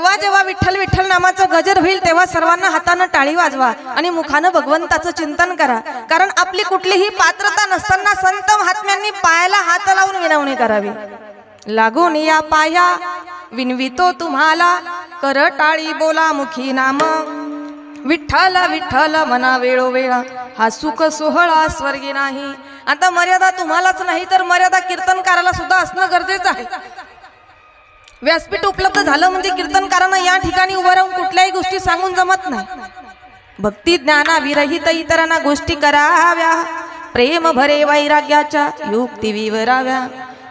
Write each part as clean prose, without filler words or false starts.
जेव्हा जेव्हा विठ्ठल विठ्ठल नामाचा गजर होईल तेव्हा सर्वांना हातानं टाळी वाजवा आणि मुखानं भगवंताचं चिंतन करा। कारण आपली कुठलीही पात्रता नसताना संत महात्म्यांनी पायाला हात लावून विनवणी करावी। लागून या पाया विनवितो तुम्हाला, कर टाळी बोला मुखी नाम, विठ्ठल विठ्ठल मना वेळोवेळा, हा सुख सोहळा स्वर्गी नाही। आता मर्यादा तुम्हालाच नाही तर मर्यादा कीर्तनकाराला सुद्धा असणं गरजेचं आहे। व्यासपीठ उपलब्ध झालं म्हणजे कीर्तनकारांना या ठिकाणी उभं राहून कुठल्याही गोष्टी सांगून जमत नाही। भक्ती ज्ञाना विरहित इतरांना गोष्टी कराव्या, प्रेम भरे वैराग्याच्या युक्ती विवराव्या,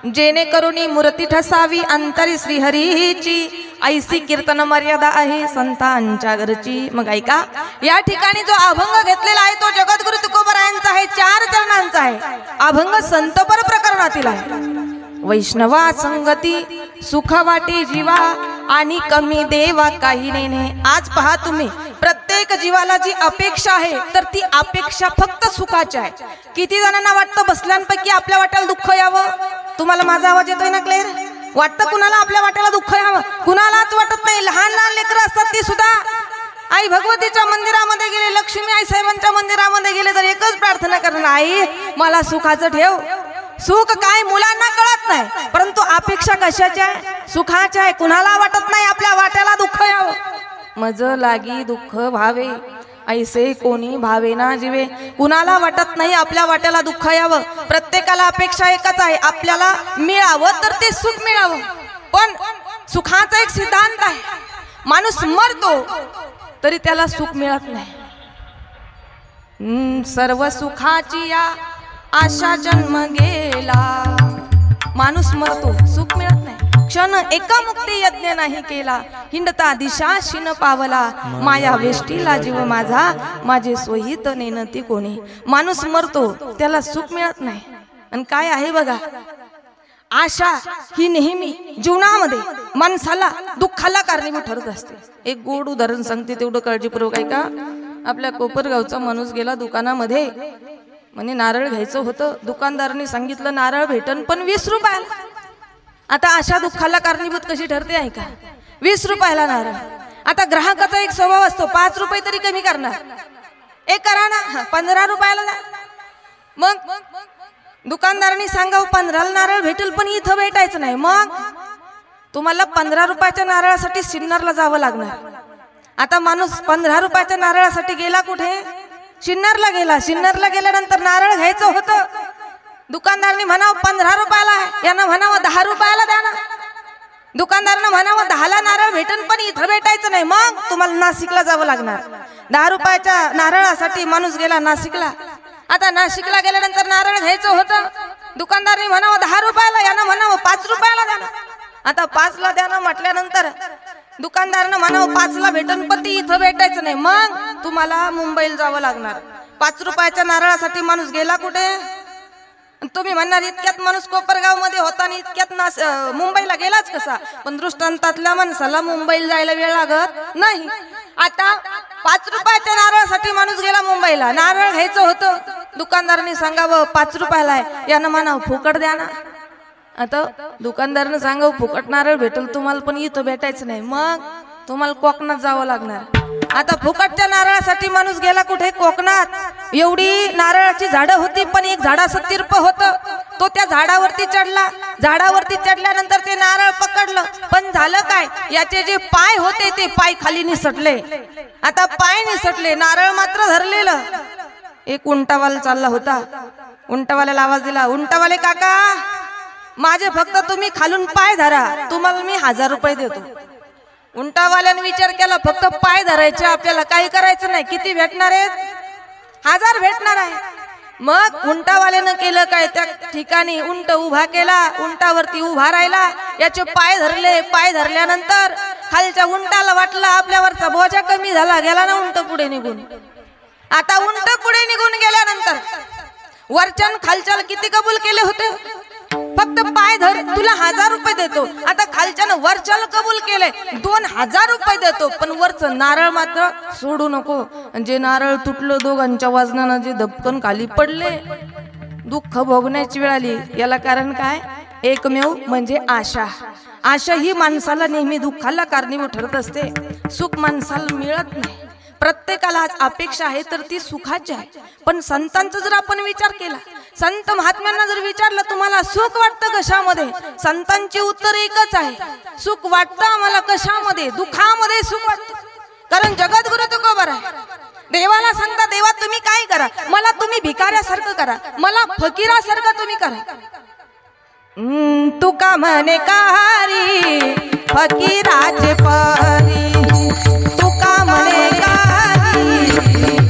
जेणेकरून मूर्ती ठसावी अंतरी श्रीहरीची, ऐसी कीर्तन मर्यादा आहे संतांच्या घरची। मग ऐका, या ठिकाणी जो अभंग घेतलेला आहे तो जगद्गुरु तुकोबरायांचा आहे, 4 चरणांचा आहे। अभंग संतपर प्रकरणातील आहे। वैष्णवा संगती सुख वाटे जीवा, आणि कमी देवा काही नेणे। आज पहा तुम्ही, प्रत्येक जीवाला जी अपेक्षा आहे तर ती अपेक्षा फक्त सुखाची आहे। किती जणांना वाटतं बसल्यांपैकी आपल्या वाट्याला दुःख यावं? तुम्हाला माझा आवाज येतोय ना क्लिअर? वाटतं कुणाला आपल्या वाट्याला दुःख यावं? कुणालाच वाटत नाही। लहान लहान लेकरं असतात ती सुद्धा आई भगवतीच्या मंदिरामध्ये गेले, लक्ष्मी आई साहेबांच्या मंदिरामध्ये गेले तर एकच प्रार्थना करणार, आई मला सुखाचं ठेव। सुख काय मुलांना कळत नाही, परंतु अपेक्षा कशाची आहे? सुखाची आहे। कुणाला वाटत नाही आपल्या वाट्याला दुःख यावं? मज लागी दुःख भावे ऐसे कोणी भावेना जीवे। कुणाला वाटत नाही आपल्या वाट्याला दुःख यावं। प्रत्येकाला अपेक्षा एकच आहे, आपल्याला मिळावं तर ते सुख मिळावं। पण सुखाचा एक सिद्धांत आहे, माणूस मरतो तरी त्याला सुख मिळत नाही। सर्व सुखाची या आशा जन्म गेला, माणूस मरतो सुख मिळत नाही। क्षण एका मुक्ती यज्ञ नाही केला, हिंडता दिशा शिन पावला, माया वेष्टीला जीव माझा, माझे सोहित नेनती कोणी। माणूस मरतो त्याला सुख मिळत नाही। आणि काय आहे बघा, आशा ही नेहमी जीवनामध्ये माणसाला दुःखाला कारणीभूत ठरत असते। एक गोड उदाहरण सांगते, तेवढं काळजीपूर्वक ऐका। आपल्या कोपरगावचा माणूस गेला दुकानामध्ये, म्हणे नारळ घ्यायचं होतं। दुकानदाराने सांगितलं नारळ भेटन पण 20 रुपयाला। आता अशा दुःखाला कारणीभूत कशी ठरते आहे का? 20 रुपयाला नारळ। आता ग्राहकाचा एक स्वभाव असतो, 5 रुपये तरी कमी करणार, एक करा ना 15 रुपयाला द्या। मग दुकानदारांनी सांगावं 15ला नारळ भेटेल पण इथं भेटायचं नाही। मग तुम्हाला 15 रुपयाच्या नारळासाठी सिन्नरला जावं लागणार। आता माणूस 15 रुपयाच्या नारळासाठी गेला कुठे? सिन्नरला गेला। सिन्नरला गेल्यानंतर नारळ घ्यायचं होतं, दुकानदारांनी म्हणावं 15 रुपयाला आहे, यानं म्हणावं 10 रुपयाला द्या ना। दुकानदारानं म्हणावं 10ला नारळ भेटन पण इथं भेटायचं नाही। मग तुम्हाला नाशिकला जावं लागणार। 10 रुपयाच्या नारळासाठी माणूस गेला नाशिकला। आता नाशिकला गेल्यानंतर नारळ घ्यायचं होतं, दुकानदारांनी म्हणावं 10 रुपयाला, यानं म्हणावं 5 रुपयाला द्या ना। आता 5ला द्या ना म्हटल्यानंतर दुकानदारानं म्हणावं 5ला भेटन पण ती इथं भेटायचं नाही। मग तुम्हाला मुंबईला जावं लागणार। 5 रुपयाच्या नारळासाठी माणूस गेला कुठे? तुम्ही म्हणणार इतक्यात माणूस कोपरगाव मध्ये होता आणि इतक्यात मुंबईला गेलाच कसा? पण दृष्टांतातल्या माणसाला मुंबईला जायला वेळ लागत नाही। आता 5 रुपयाच्या नारळासाठी माणूस गेला मुंबईला, नारळ घ्यायचं होतं, दुकानदाराने सांगावं 5 रुपयाला आहे, यानं म्हणावं फुकट द्या ना। आता दुकानदारानं सांगावं फुकट नारळ भेटेल तुम्हाला पण इथं भेटायचं नाही। मग तुम्हाला कोकणात जावं लागणार। आता फुकटच्या नारळासाठी माणूस गेला कुठे? कोकणात। एवढी नारळाची झाडं होती पण एक झाडाचं तिरप होतं, तो त्या झाडावरती चढला। झाडावरती चढल्यानंतर ते नारळ पकडलं, पण झालं काय, याचे जे पाय होते ते पाय खाली निसटले। आता पाय निसटले, नारळ मात्र धरलेलं। एक उंटावाला चालला होता, उंटावाल्याला आवाज दिला, उंटावाले काका माझे फक्त तुम्ही खालून पाय धरा, तुम्हाला मी 1000 रुपये देतो। उंटावाल्याने विचार केला फक्त पाय धरायचे, आपल्याला काही करायचं नाही, किती भेटणार आहेत? 1000 भेटणार आहे। मग उंटावाल्यानं केलं काय, त्या ठिकाणी उंट उभा केला, उंटावरती उभा राहिला, याचे पाय धरले। पाय धरल्यानंतर खालच्या उंटाला वाटलं आपल्यावरचा बोजा कमी झाला, गेला ना उंट पुढे निघून। आता उंट पुढे निघून गेल्यानंतर वरच्यान खालच्याला किती कबूल केले होते? फक्त पाय धर तुला 1000 रुपये देतो। आता खालच्यानं वरच्याला कबूल केले 2000 रुपये देतो, पण वरचं नारळ मात्र सोडू नको। जे नारळ तुटलं दोघांच्या वजनानं जे धपकन खाली पडले, दुःख भोगण्याची वेळ आली। याला कारण काय? एकमेव म्हणजे आशा। आशा ही माणसाला नेहमी दुःखाला कारणीभूत ठरत असते. सुख माणसाला मिळत नाही. प्रत्येकाला आज अपेक्षा आहे तर ती सुखाची आहे. पण संतांचा जर आपण विचार केला, संत महात्म्यांना जर विचारलं तुम्हाला सुख वाटतं कशामध्ये, संतांचे उत्तर एकच आहे, सुख वाटतं आम्हाला कशामध्ये, दुःखामध्ये सुख वाटतं. कारण जगद्गुरु तुकोबा आहे, देवाला सांगता देवा तुम्ही काय करा, मला तुम्ही भिकाऱ्यासारखं करा, मला फकीरासारखं तुम्ही करा. तुका म्हणे कारी फकीराचे परी, तुका म्हणे कारी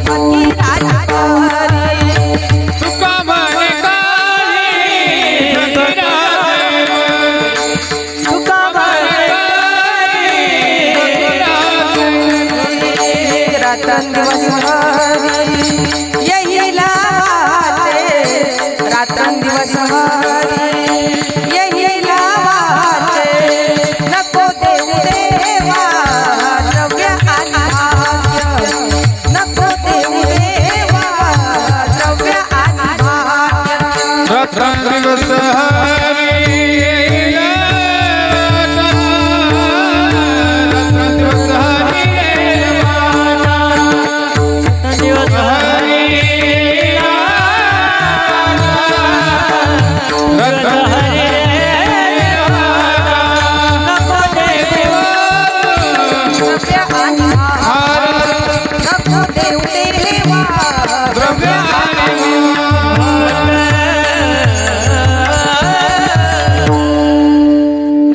फकीराचे परी, तुका म्हणे कारी तुका म्हणे रात्रंदिवस हरी यही लावाचे, रात्रंदिवस हरी यही लावाचे. नको देऊ देवा द्रव्य आणि भाग्य, नको देऊ देवा द्रव्य आणि भाग्य. रात्रंदिवस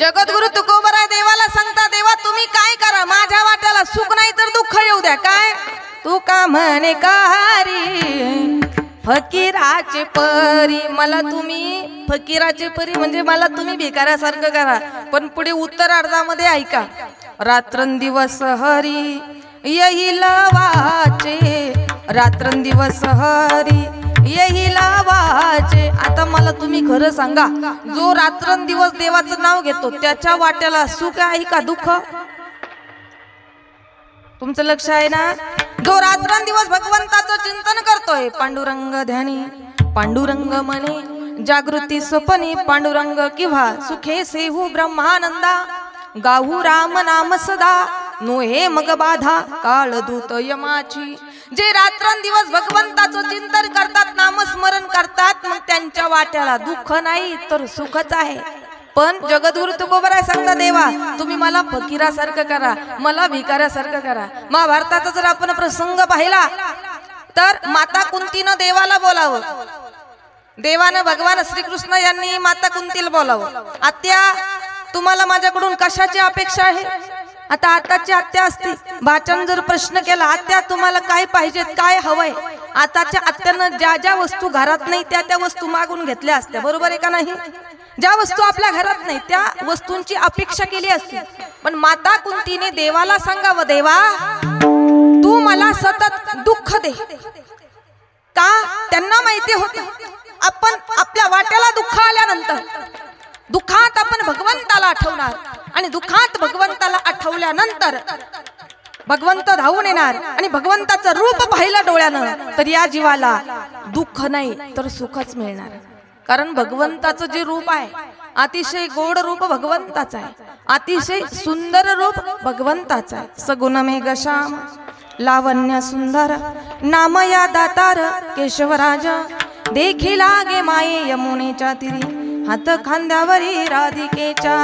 जगद्गुरु तुकोबराय देवाला सांगता देवा तुम्ही काय करा, माझ्या वाट्याला सुख नाही तर दुःख येऊ द्या. काय तुका म्हणे कारी फकीराचे परी, मला तुम्ही फकीराचे परी म्हणजे मला तुम्ही भिकाऱ्यासारखं करा. पण पुढे उत्तरार्धामध्ये ऐका, रात्रंदिवस हरी यही लावाचे, रात्रंदिवस हरी यही लावाचे. आता मला तुम्ही खरं सांगा, जो रात्रंदिवस देवाचं नाव घेतो त्याच्या वाट्याला सुख आहे का दुःख? तुमचं लक्ष आहे ना? जो रात्रंदिवस भगवंताचं चिंतन करतोय, पांडुरंग ध्यानी पांडुरंग मने जागृती स्वप्नी पांडुरंग किंवा सुखे सेहू ब्रह्मानंदा, गाहू राम नाम सदा नोहे मग बाधा काळ दूत यमाची. जे रात्रंदिवस भगवंताचं चिंतन करतात, नामस्मरण करतात, मग त्यांच्या वाट्याला दुःख नाही तर सुखच आहे. पण जगद्गुरु तुकोबराय सांगता देवा तुम्ही मला फकीरासारखं करा, मला भिकाऱ्यासारखं करा. महाभारताचा जर आपण प्रसंग पाहिला तर माता कुंतीनं देवाला बोलावं, देवानं भगवान श्रीकृष्ण यांनी माता कुंतीला बोलावं, आत्या तुम्हाला माझ्याकडून कशाची अपेक्षा आहे? आता आताची आत्या असती, भाच्यानं जर प्रश्न केला आत्या तुम्हाला काय पाहिजे, काय हवंय, आताच्या आत्यानं ज्या ज्या वस्तू घरात नाही त्या त्या वस्तू मागून घेतल्या असत्या, बरोबर आहे का नाही? ज्या वस्तू आपल्या घरात नाही त्या वस्तूंची अपेक्षा केली असती. पण माता कुंतीने देवाला सांगावं, देवा तू मला सतत दुःख दे. का? त्यांना माहिती होत आपण आपल्या वाट्याला दुःख आल्यानंतर दुःखात आपण भगवंताला आठवणार, आणि दुःखात भगवंताला आठवल्यानंतर भगवंत धावून येणार, आणि भगवंताचं रूप पाहिलं डोळ्यानं तर या जीवाला दुःख नाही तर सुखच मिळणार. कारण भगवंताचं जे रूप आहे अतिशय गोड रूप भगवंताचं आहे, अतिशय सुंदर रूप भगवंताचं आहे. सगुण मेघश्याम लावण्य सुंदर नाम या दातार केशवराज, देखी लागे माये यमुनेच्या तिरी, हात खांद्यावरी राधिकेच्या.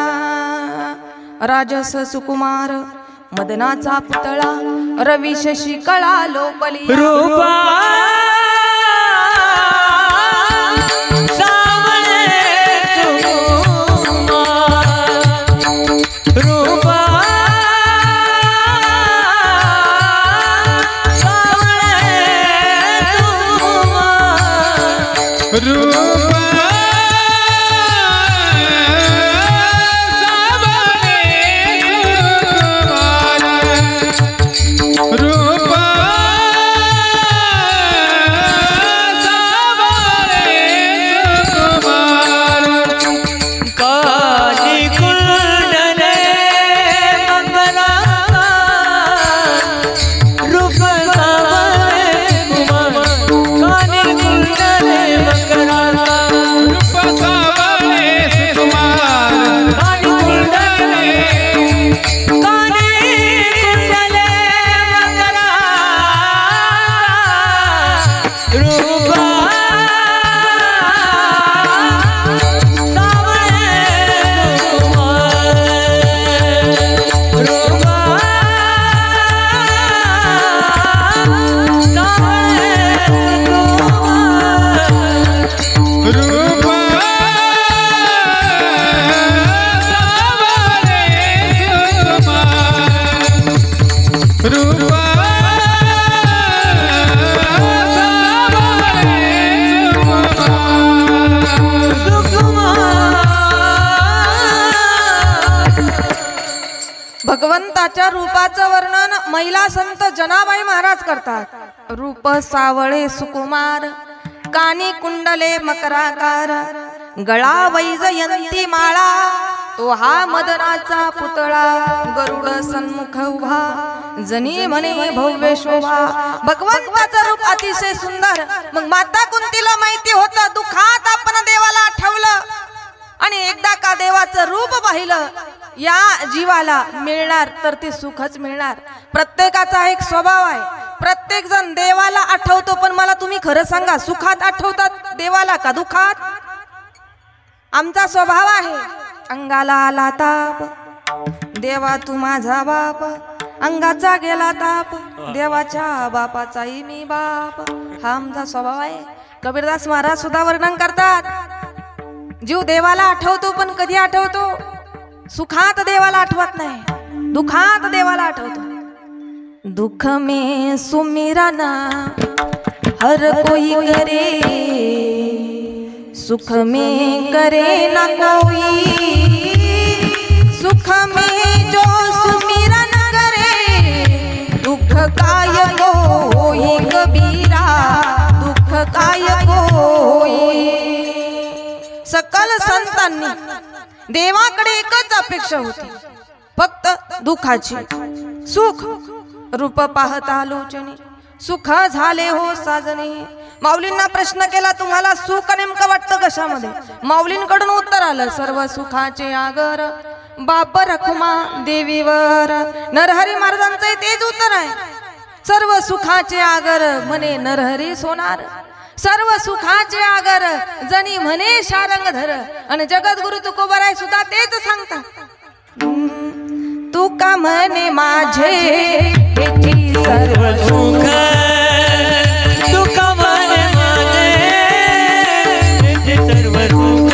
राजस सुकुमार मदनाचा पुतळा, रवी शशी कळा लोपली रूपा रूप भगवंताच्या रूपाचं वर्णन महिला संत जनाबाई महाराज करतात. रूप सावळे सुकुमार, कानी कुंडले मकराकार, गळा वैजयंती माळा, तो हा मदनाचा पुतळा, गरुड सन्मुख उभा, जनी म्हणे भव्य शोभा. भगवंताचं रूप अतिशय सुंदर. मग माता कुंतीला माहिती होतं दुःखात आपण देवाला आठवलं आणि एकदा का देवाचं रूप पाहिलं या जीवाला मिळणार तर ते सुखच मिळणार. प्रत्येकाचा एक स्वभाव आहे. प्रत्येक जण देवाला आठवतो, पण मला तुम्ही खरं सांगा, सुखात आठवतात देवाला का दुःखात? आमचा स्वभाव आहे. अंगाला आला ताप, देवा तू माझा बाप, अंगाचा गेला ताप, देवाच्या बापाचाही मी बाप. हा आमचा स्वभाव आहे. कबीरदास महाराज सुद्धा वर्णन करतात, जीव देवाला आठवतो पण कधी आठवतो? सुखात देवाला आठवत नाही, दुखात देवाला आठवतो. दुख में सुमिरना हर कोई करे, सुख में करे ना कोई, सुख में जो सुमिरन करे, दुख काय कोई कबीरा, दुख काय कोई. सकल संतांनी देवाकडे एकच अपेक्षा होती, फक्त दुःखाची. सुख रूप पाहता लोचने, सुख झाले हो साजने. माऊलींना प्रश्न केला, तुम्हाला सुख नेमकं वाटतं कशामध्ये? माऊलींकडून उत्तर आलं, सर्व सुखाचे आगर बाप रखुमा देवीवर. नरहरी महाराजांचं तेच उत्तर आहे. सर्व सुखाचे आगर म्हणे नरहरी सोनार, सर्व सुखाचे आगर जनी म्हणे शारंगधर. आणि जगद्गुरु तुकोबाराय सुद्धा तेच सांगतात, तू का म्हणे माझे हेची सर्व सुख, तू का म्हणे माझे हेची सर्व सुख,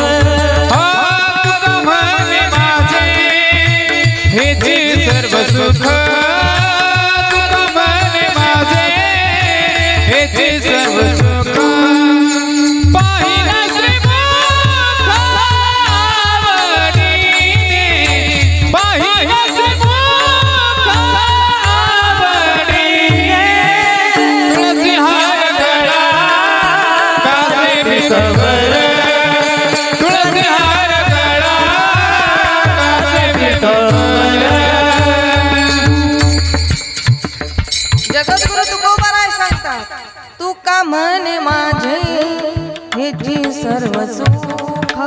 तू का म्हणे माझे हेची सर्व सुख, तू का म्हणे माझे हेची सर्व सुख. पाहिला श्रीमुख आवडीने, पाहिला श्रीमुख आवडीने, तुळसी हार गळा कासे विठवर, तुळसी हार गळा कासे विठवर. जगद्गुरु तुकोबाराय सांगतात, तू का म्हणे माझे हेची सर्व सुख,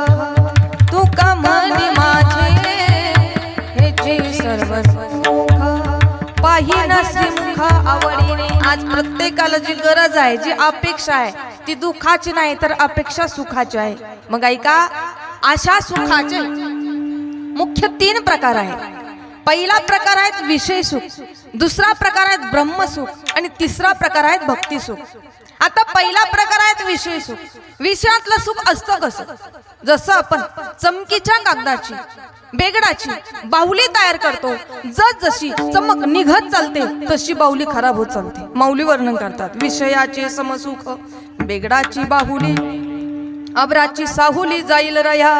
तू का म्हणे माझे हेची सर्व सुख. पाहिन श्रीमुख आवडीने. आज प्रत्येकाला जी गरज आहे, जी अपेक्षा आहे, ती दुःखाची नाही तर अपेक्षा सुखाची आहे. मग ऐका, अशा सुखाचे मुख्य 3 प्रकार आहेत. पहिला प्रकार आहे विषय सुख, दुसरा प्रकार आहे ब्रह्मसुख आणि तिसरा प्रकार आहे भक्ती सुख. आता पहिला प्रकार आहे विषय सुख. विषयातलं सुख असतं कसं? जसं आपण चमकीच्या कागदाची बेगडाची बाहुली तयार करतो, जशी चमक निघत चालते तशी बाहुली खराब होत चालते. माऊली वर्णन करतात, विषयाचे समसुख बेगडाची बाहुली, अबराची साहुली जाईल रया.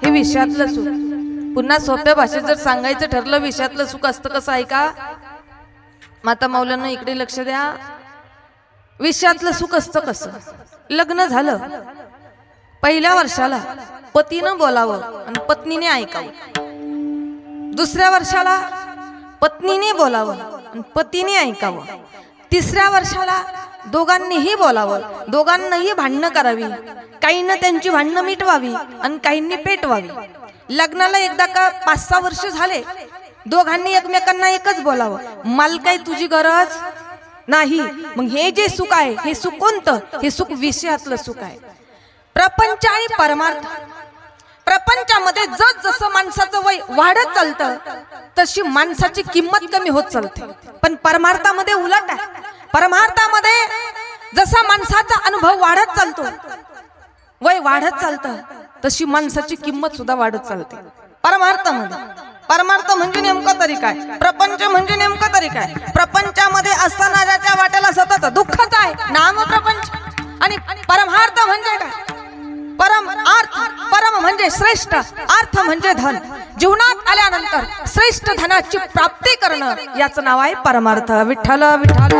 हे विषयातलं सुख. पुन्हा सोप्या भाषेत जर सांगायचं ठरलं विषयातलं सुख असतं कसं आहे का? माता मौलांना इकडे लक्ष द्या. विषयातलं सुख असतं कसं? लग्न झालं, पहिल्या वर्षाला पतीनं बोलावं आणि पत्नीने ऐकावं. दुसऱ्या वर्षाला पत्नीने बोलावं आणि पतीने ऐकावं. तिसऱ्या वर्षाला दोघांनीही बोलावं, दोघांनाही भांडणं करावी, काहींना त्यांची भांडणं मिटवावी आणि काहींनी पेटवावी. लग्नाला एकदा का 5-6 वर्ष झाले, दोघांनी एकमेकांना एकच बोलावं, मला काही तुझी गरज नाही. मग हे जे सुख आहे, हे सुख कोणतं? हे सुख विषयातलं सुख आहे. प्रपंच आणि परमार्थ. प्रपंचामध्ये जसं माणसाचं वय वाढत चालतं तशी माणसाची किंमत कमी होत चालते. पण परमार्थामध्ये उलट आहे. परमार्थामध्ये जसा माणसाचा अनुभव वाढत चालतो, वय वाढत चालतं, तशी माणसाची किंमत सुद्धा वाढत चालते परमार्थामध्ये. परमार्थ म्हणजे नेमकं तरी काय, प्रपंच म्हणजे नेमकं तरी काय? प्रपंचामध्ये असताना ज्याच्या वाट्याला सतत दुःखच आहे नाम प्रपंच. आणि परमार्थ म्हणजे काय? परम अर्थ, परम म्हणजे श्रेष्ठ, अर्थ म्हणजे धन. जीवनात आल्यानंतर श्रेष्ठ धनाची प्राप्ती करणं याचं नाव आहे परमार्थ. विठ्ठल विठ्ठल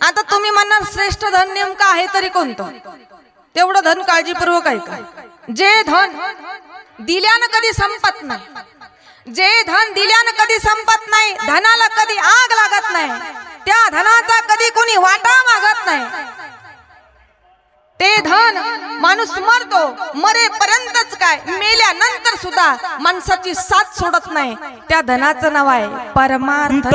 आता तुम्ही म्हणणार श्रेष्ठ धन नेमकं आहे तरी कोणतं? तेवढं धन काळजीपूर्वक आहे का? जे धन दिल्यानं कधी संपत नाही, जे धन दिल्यानं कधी संपत नाही, धनाला कधी आग लागत नाही, त्या धनाचा कधी कोणी वाटा मागत नाही, ते धन माणूस मरतो, मरेपर्यंतच काय मेल्यानंतर सुद्धा माणसाची साथ सोडत नाही, त्या धनाचं नाव आहे परमार्थ.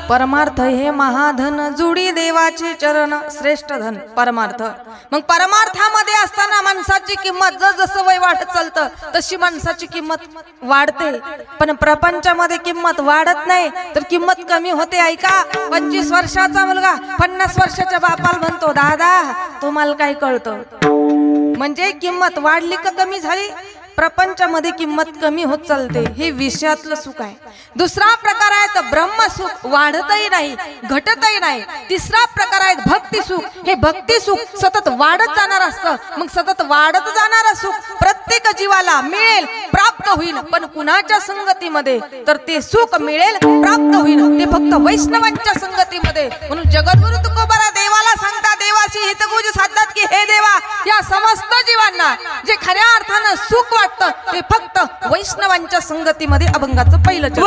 परमार्थ हे महाधन जुडी देवाचे चरण, श्रेष्ठ धन परमार्थ. मग परमार्थामध्ये असताना माणसाची किंमत जसं वय वाढत चालतं तशी माणसाची किंमत वाढते, पण प्रपंचामध्ये किंमत वाढत नाही तर किंमत कमी होते. ऐका, 25 वर्षाचा मुलगा 50 वर्षाच्या बापाला म्हणतो, दादा तुम्हाला काय कळतं? म्हणजे किंमत वाढली का कमी झाली? प्रपंचामध्ये किंमत कमी होत चालते, हे विषयातलं सुख आहे. दुसरा प्रकार आहे तर ब्रह्मसुख, वाढतही नाही घटतही नाही. तिसरा प्रकार आहे भक्ती सुख. हे भक्ती सुख सतत वाढत जाणार असतं. मग सतत वाढत जाणारं सुख प्रत्येक जीवाला मिळेल, प्राप्त होईल, पण कुणाच्या संगतीमध्ये? तर ते सुख मिळेल, प्राप्त होईल ते फक्त वैष्णवांच्या संगतीमध्ये. म्हणून जगद्गुरु तुकोबारा देवाला सांगता, देवाशी हितगुज साधतात की हे देवा, या समस्त जीवांना जे खऱ्या अर्थानं सुख वाटतं ते फक्त वैष्णवांच्या संगतीमध्ये अभंगाचं पहिलं चरण.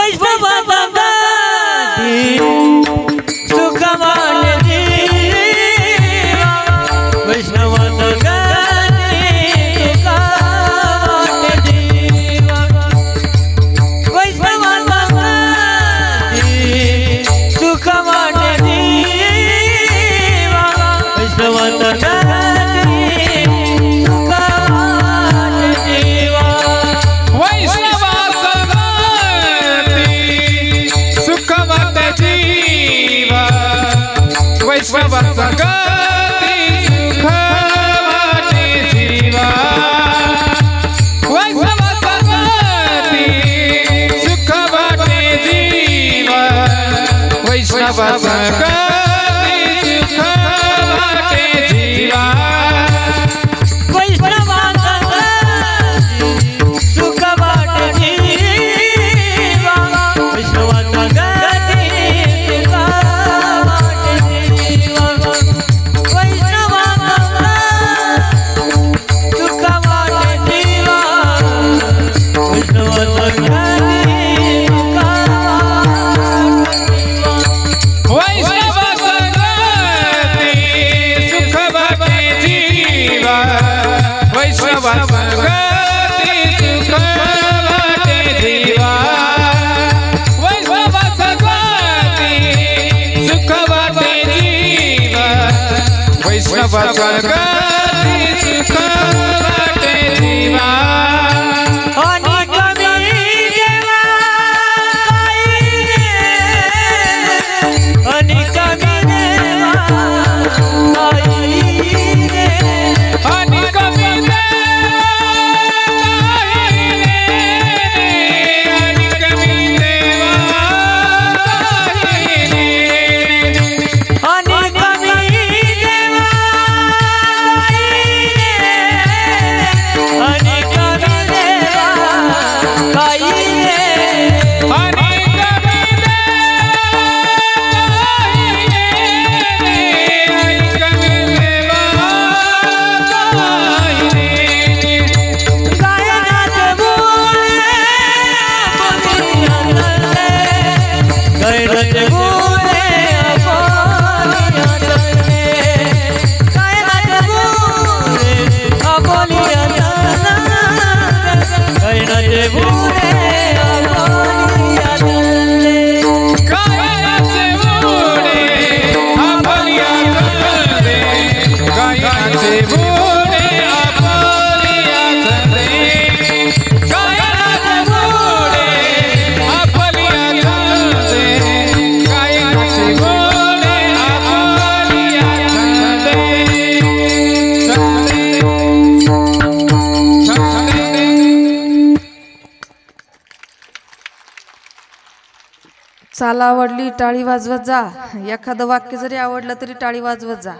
चाल आवडली टाळी वाजवत जा. एखादं वाक्य जरी आवडलं तरी टाळी वाजवत जा.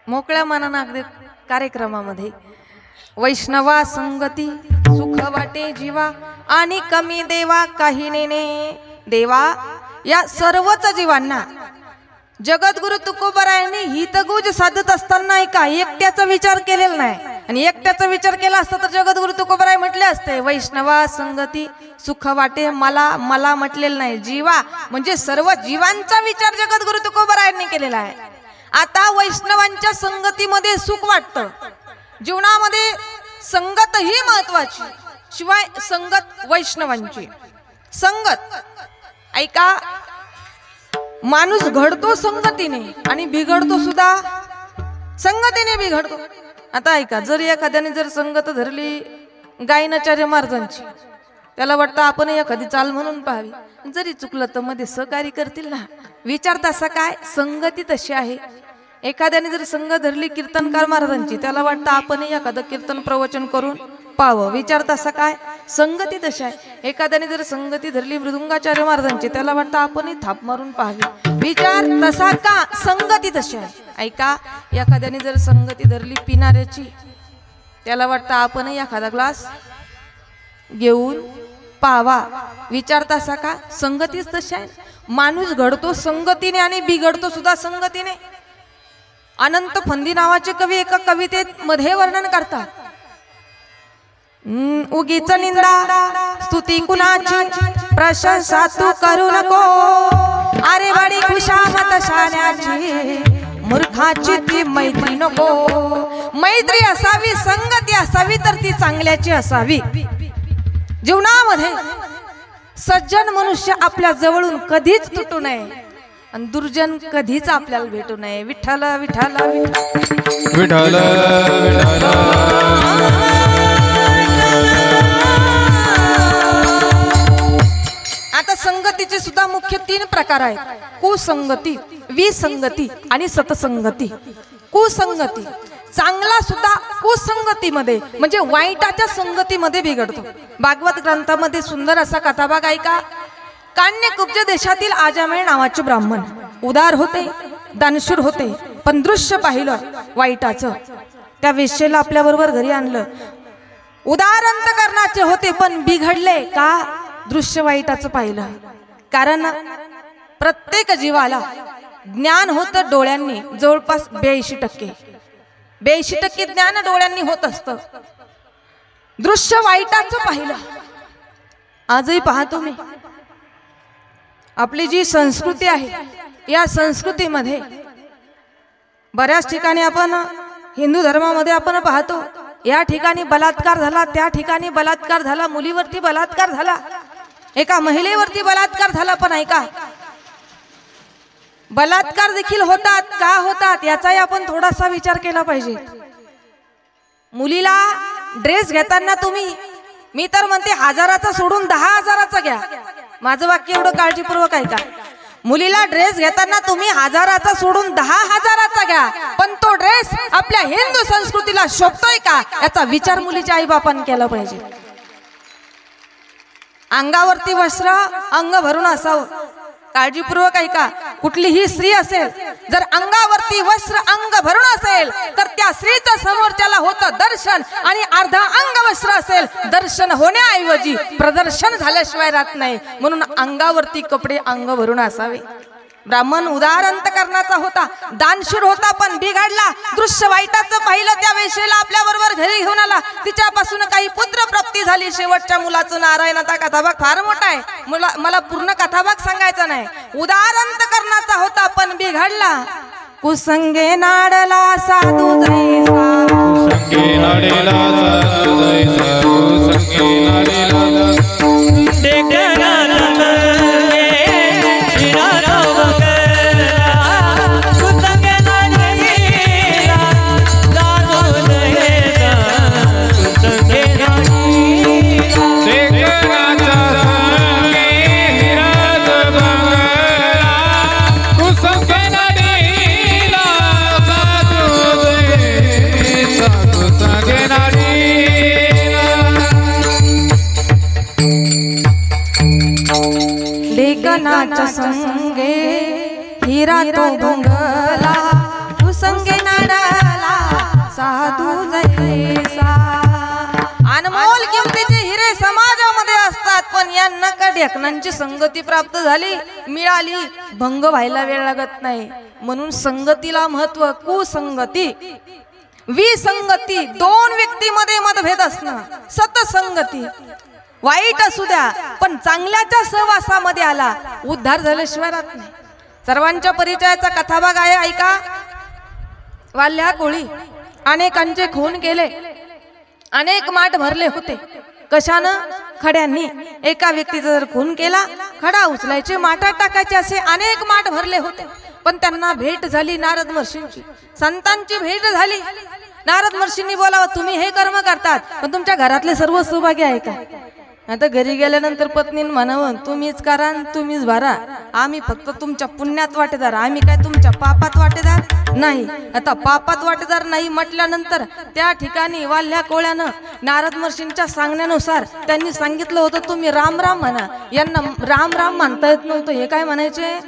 मोकळ्या मनानं अगदी कार्यक्रमामध्ये वैष्णवा संगती सुख वाटे जीवा आणि कमी देवा काही नेने देवा. या सर्वच जीवांना जगद्गुरु तुकोबरायांनी हितगुज साधत असताना ऐका एकट्याचा विचार केलेला नाही. आणि एकट्याचा विचार केला असता तर जगद्गुरु तुकोबराय म्हटले असते वैष्णवा संगती सुख वाटे मला मला म्हटलेलं नाही. जीवा म्हणजे सर्व जीवांचा विचार जगद्गुरु तुकोबरायांनी केलेला आहे. आता वैष्णवांच्या संगतीमध्ये सुख वाटतं. जीवनामध्ये संगत ही महत्वाची. शिवाय संगत वैष्णवांची संगत ऐका. माणूस घडतो संगतीने आणि बिघडतो सुद्धा संगतीने बिघडतो. आता ऐका जर एखाद्याने जर संगत धरली गायनाचार्य महाराजांची त्याला वाटतं आपण एखादी चाल म्हणून पाहावी. जरी चुकलं तर मध्ये सहकार्य करतील ना. विचार तसा काय संगती तशी आहे. एखाद्याने जर संगत धरली कीर्तनकार महाराजांची त्याला वाटतं आपण एखादं कीर्तन प्रवचन करून पाहावं. विचार तसा काय संगती तशी आहे. एखाद्याने जर संगती धरली मृदुंगाचार्य महाराजांची त्याला वाटतं आपणही थाप मारून पाहावी. विचार तसा का संगती तशी आहे. ऐका एखाद्याने जर संगती धरली पिणाऱ्याची त्याला वाटतं आपणही एखादा ग्लास घेऊन पाहावा. विचार तसा का संगतीच तशी आहे. माणूस घडतो संगतीने आणि बिघडतो सुद्धा संगतीने. अनंत फंदी नावाचे कवी एका कवितेत मध्ये वर्णन करतात. उगीच निंदा स्तुती कुणाची प्रशंसा तू करू नको. अरे बडी खुशामत शाण्याची मूर्खाची ती मैत्री नको. मैत्री असावी संगती असावी तर ती चांगल्याची असावी. जीवनामध्ये सज्जन मनुष्य आपल्या जवळून कधीच तुटू नये आणि दुर्जन कधीच आपल्याला भेटू नये. विठ्ठल विठ्ठल विठ्ठल विठ्ठल. आता संगतीचे सुद्धा मुख्य 3 प्रकार आहेत. कुसंगती विसंगती आणि सतसंगती. कुसंगती चांगला सुद्धा कुसंगतीमध्ये म्हणजे वाईटाच्या संगतीमध्ये बिघडतो. भागवत ग्रंथामध्ये सुंदर असा कथाभाग ऐका. कान्यकुब्ज देशातील आजामेळ नावाचे ब्राह्मण उदार होते दानशूर होते पण दृश्य पाहिलं वाईटाचं. त्या वेश्येला आपल्या बरोबर घरी आणलं. उदार अंतकरणाचे होते पण बिघडले का दृश्य वाईटाचं पाहिलं. कारण प्रत्येक जीवाला ज्ञान होतं डोळ्यांनी जवळपास 82% ज्ञान डोळ्यांनी होत असतं. दृश्य वाईटाचं पाहिलं. आजही पाहतो मी आपली जी संस्कृती आहे या संस्कृतीमध्ये बऱ्याच ठिकाणी आपण हिंदू धर्मामध्ये आपण पाहतो या ठिकाणी बलात्कार झाला त्या ठिकाणी बलात्कार झाला. मुलीवरती बलात्कार झाला एका महिलेवरती बलात्कार झाला. पण ऐका बलात्कार देखील होतात का होतात याचाही आपण थोडासा विचार केला पाहिजे. मुलीला ड्रेस घेताना तुम्ही मी तर म्हणते 1000चा सोडून 10,000चा घ्या. माझं वाक्य एवढं काळजीपूर्वक ऐका. मुलीला ड्रेस घेताना तुम्ही 1000चा सोडून 10,000चा घ्या. पण तो ड्रेस आपल्या हिंदू संस्कृतीला शोभतोय का याचा विचार मुलीच्या आईबापांनी केला पाहिजे. अंगावरती वस्त्र अंग भरून असावं. काळजीपूर्वक ऐका. कुठलीही स्त्री असेल जर अंगावरती वस्त्र अंग भरून असेल तर त्या स्त्रीचं समोरच्याला होतं दर्शन आणि अर्धा अंग वस्त्र असेल दर्शन होण्याऐवजी प्रदर्शन झाल्याशिवाय राहत नाही. म्हणून अंगावरती कपडे अंग भरून असावे. ब्राह्मण उदार अंतकरणाचा होता दानशूर होता पण बिघडला. दृश्य वाईटाचं पाहिलं त्या वेश्येला आपल्या बरोबर घरी घेऊन आला. तिच्यापासून काही पुत्र प्राप्ती झाली. शेवटच्या मुलाचं नारायणाचा कथाभाग फार मोठा आहे. मला पूर्ण कथाभाग सांगायचा नाही. उदार अंतकरणाचा होता पण बिघडला. कुसंगे नाडला साधू जैसा संगे नाडेला साधू जैसा कुसंगे नाडेला कणाच्या संगे हिरा तो भंगला तू संगे नाडाला साधू जैसा. अनमोल किमतीचे हिरे समाजामध्ये असतात, पण यांना का ढेकणांची संगती प्राप्त झाली मिळाली भंग व्हायला वेळ लागत नाही. म्हणून संगतीला महत्व. कुसंगती विसंगती दोन व्यक्तीमध्ये मतभेद असणं. सतसंगती वाईट असू द्या पण चांगल्याच्या सहवासामध्ये आला उद्धार झाल्याशिवाय राहत नाही. सर्वांच्या परिचयाचा कथाभाग आहे ऐका. वाल्या कोळी अनेकांचे खून केले, अनेक माठ भरले होते. कशानं? खड्यांनी. एका व्यक्तीचा जर खून केला खडा उचलायचे माठात टाकायचे असे अनेक माठ भरले होते. पण त्यांना भेट झाली नारद महर्षींची, संतांची भेट झाली. नारद महर्षींनी बोलावं तुम्ही हे कर्म करतात पण तुमच्या घरातले सर्व सहभागी आहे का? आता घरी गेल्यानंतर पत्नीने म्हणावं तुम्हीच करा तुम्हीच भरा, आम्ही फक्त तुमच्या पुण्यात वाटेदार, आम्ही काय तुमच्या पापात वाटेदार नाही. आता पापात वाटेदार नाही म्हटल्यानंतर त्या ठिकाणी वाल्या कोळ्यानं नारद महर्षींच्या सांगण्यानुसार त्यांनी सांगितलं होतं तुम्ही राम राम म्हणा. यांना राम राम म्हणता येत नव्हतं. हे काय म्हणायचे?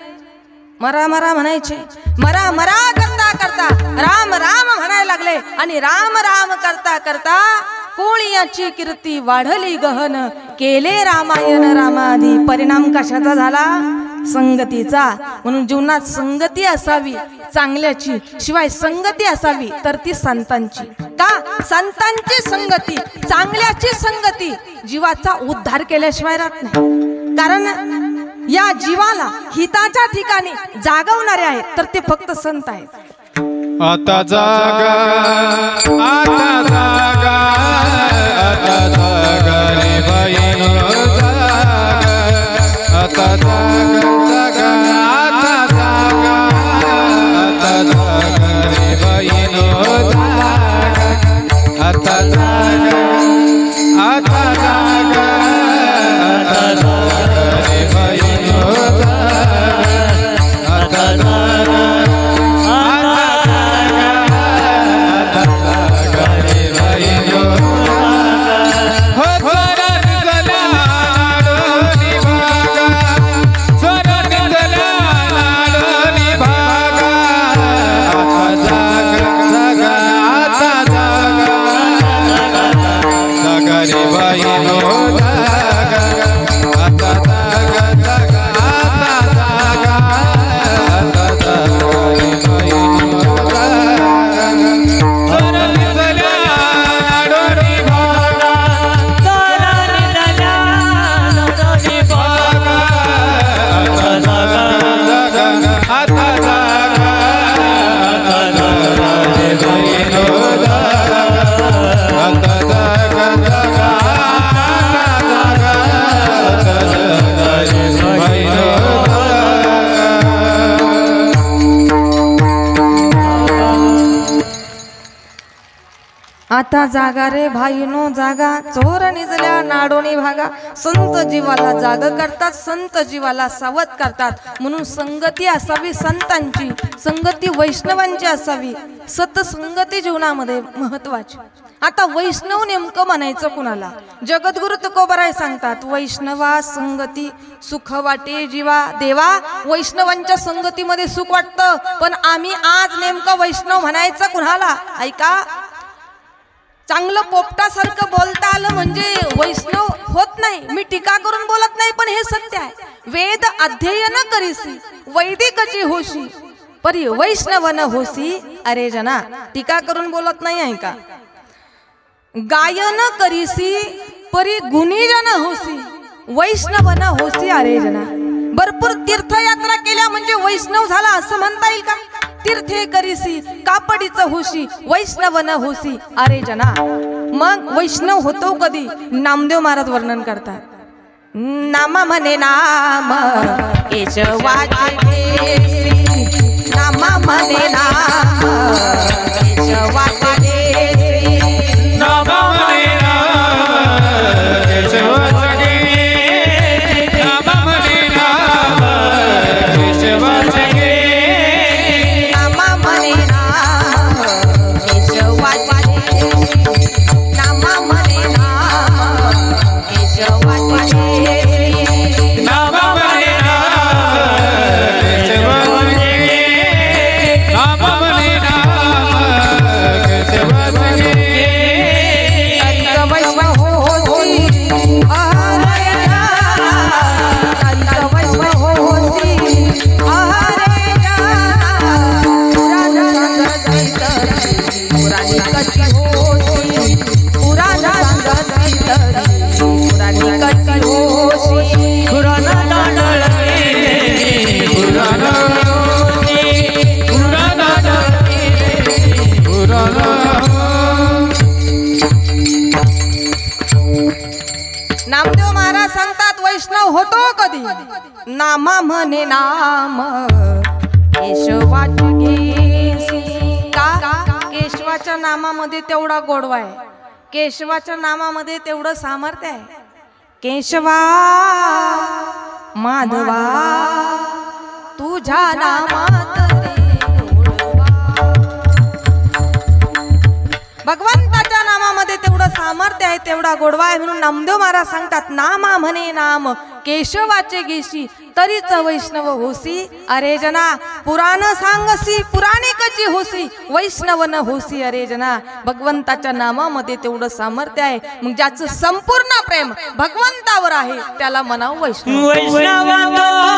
मरा मरा म्हणायचे. मरा मरा करता करता राम राम म्हणायला लागले आणि राम राम करता करता कोळीयाची कीर्ती वाढली गहन. केले रामायण रामाधी. परिणाम कशाचा झाला? संगतीचा. म्हणून जीवनात संगती असावी चांगल्याची, शिवाय संगती असावी तर ती संतांची. का? संतांची संगती, चांगल्याची संगती जीवाचा उद्धार केल्याशिवाय राहत नाही. कारण या जीवाला हिताच्या ठिकाणी जागवणारे आहेत तर ते फक्त संत आहेत. आता जागा, आता जागा, आता जागा रे बाईनो जागा. आता जागा जागा, आता जागा, आता जागा रे बाईनो जागा. आता जागा, आता जागा, आता जागा रे बाईनो जागा. आता जागा आता जागा रे भाईनो जागा, चोर निजल्या नाडोनी भागा. संत जीवाला जाग करतात, संत जीवाला सावध करतात. म्हणून संगती असावी संतांची, संगती वैष्णवांची असावी. सतसंगती जीवनामध्ये महत्वाची. आता वैष्णव नेमकं म्हणायचं कुणाला? जगद्गुरु तुकोबराय सांगतात वैष्णवा संगती सुख वाटे जीवा. देवा वैष्णवांच्या संगतीमध्ये सुख वाटतं, पण आम्ही आज नेमकं वैष्णव म्हणायचं कुणाला? ऐका, चांगलं पोपटासारखं बोलता आलं म्हणजे वैष्णव होत नाही. मी टीका करून बोलत नाही पण हे सत्य आहे. वेद अध्ययन करीसी वैदिकची होशी परी वैष्णव न होसी अरे जना. टीका करून बोलत नाही आहे का? गायन करीसी परी गुणीजन होसी वैष्णव न होसी अरे जना. भरपूर तीर्थयात्रा केल्या म्हणजे वैष्णव झाला असं म्हणता येईल का? तीर्थे करीसी कापडीचं होशी वैष्णव न होसी अरे जना. मग वैष्णव होतो कधी? नामदेव महाराज वर्णन करतात. नाम म्हणे नाम केशवाचे देसी, नाम म्हणे नाम केशवाचे देसी, नाम म्हणे नाम केशवाचे देसी, नाम म्हणे नाम केशवाचे देसी, नाम म्हणे नाम केशवाचे देसी, नाम म्हणे नाम केशवाचे देसी, नाम म्हणे नाम कची होशी पुराण सांगसी तरी पुराणी कची होशी पुराण तांडळी पुराण नामदेव महाराज सांगतात वैष्णव होतो कधी नामा म्हणे नाम केशवाची घेसी का केशवाच्या नामामध्ये तेवढा गोडवा आहे केशवाच्या नामामध्ये तेवढं सामर्थ्य आहे केशवा माधवा तुझ्या नामात भगवंताच्या नामामध्ये तेवढं सामर्थ्य आहे तेवढा गोडवा आहे म्हणून नामदेव महाराज सांगतात नामा म्हणे नाम केशवाचे घेशी तरीच वैष्णव होसी अरे जना पुराण सांगसी पुराणिकची होसी वैष्णव न होसी अरे जना भगवंताच्या नामामध्ये तेवढं सामर्थ्य आहे मग ज्याचं संपूर्ण प्रेम भगवंतावर आहे त्याला म्हणावं वैष्णव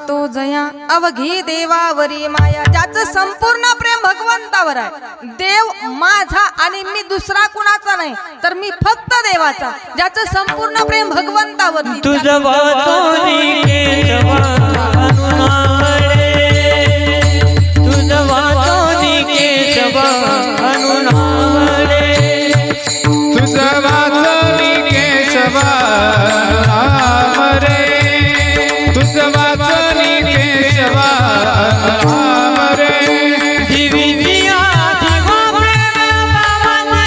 तो जया अवघी देवावरी माया ज्याचं संपूर्ण प्रेम भगवंतावर आहे देव माझा आणि मी दुसरा कुणाचा नाही तर मी फक्त देवाचा ज्याचं संपूर्ण प्रेम भगवंतावर तुझं वाचोनी केशवा अनुनावळे तुझं वाचोनी केशवा अनुनावळे तुझं वाचोनी केशवा रे तुझं वाचोनी केशवा रे जीवितिया जीवा प्रेम बाबा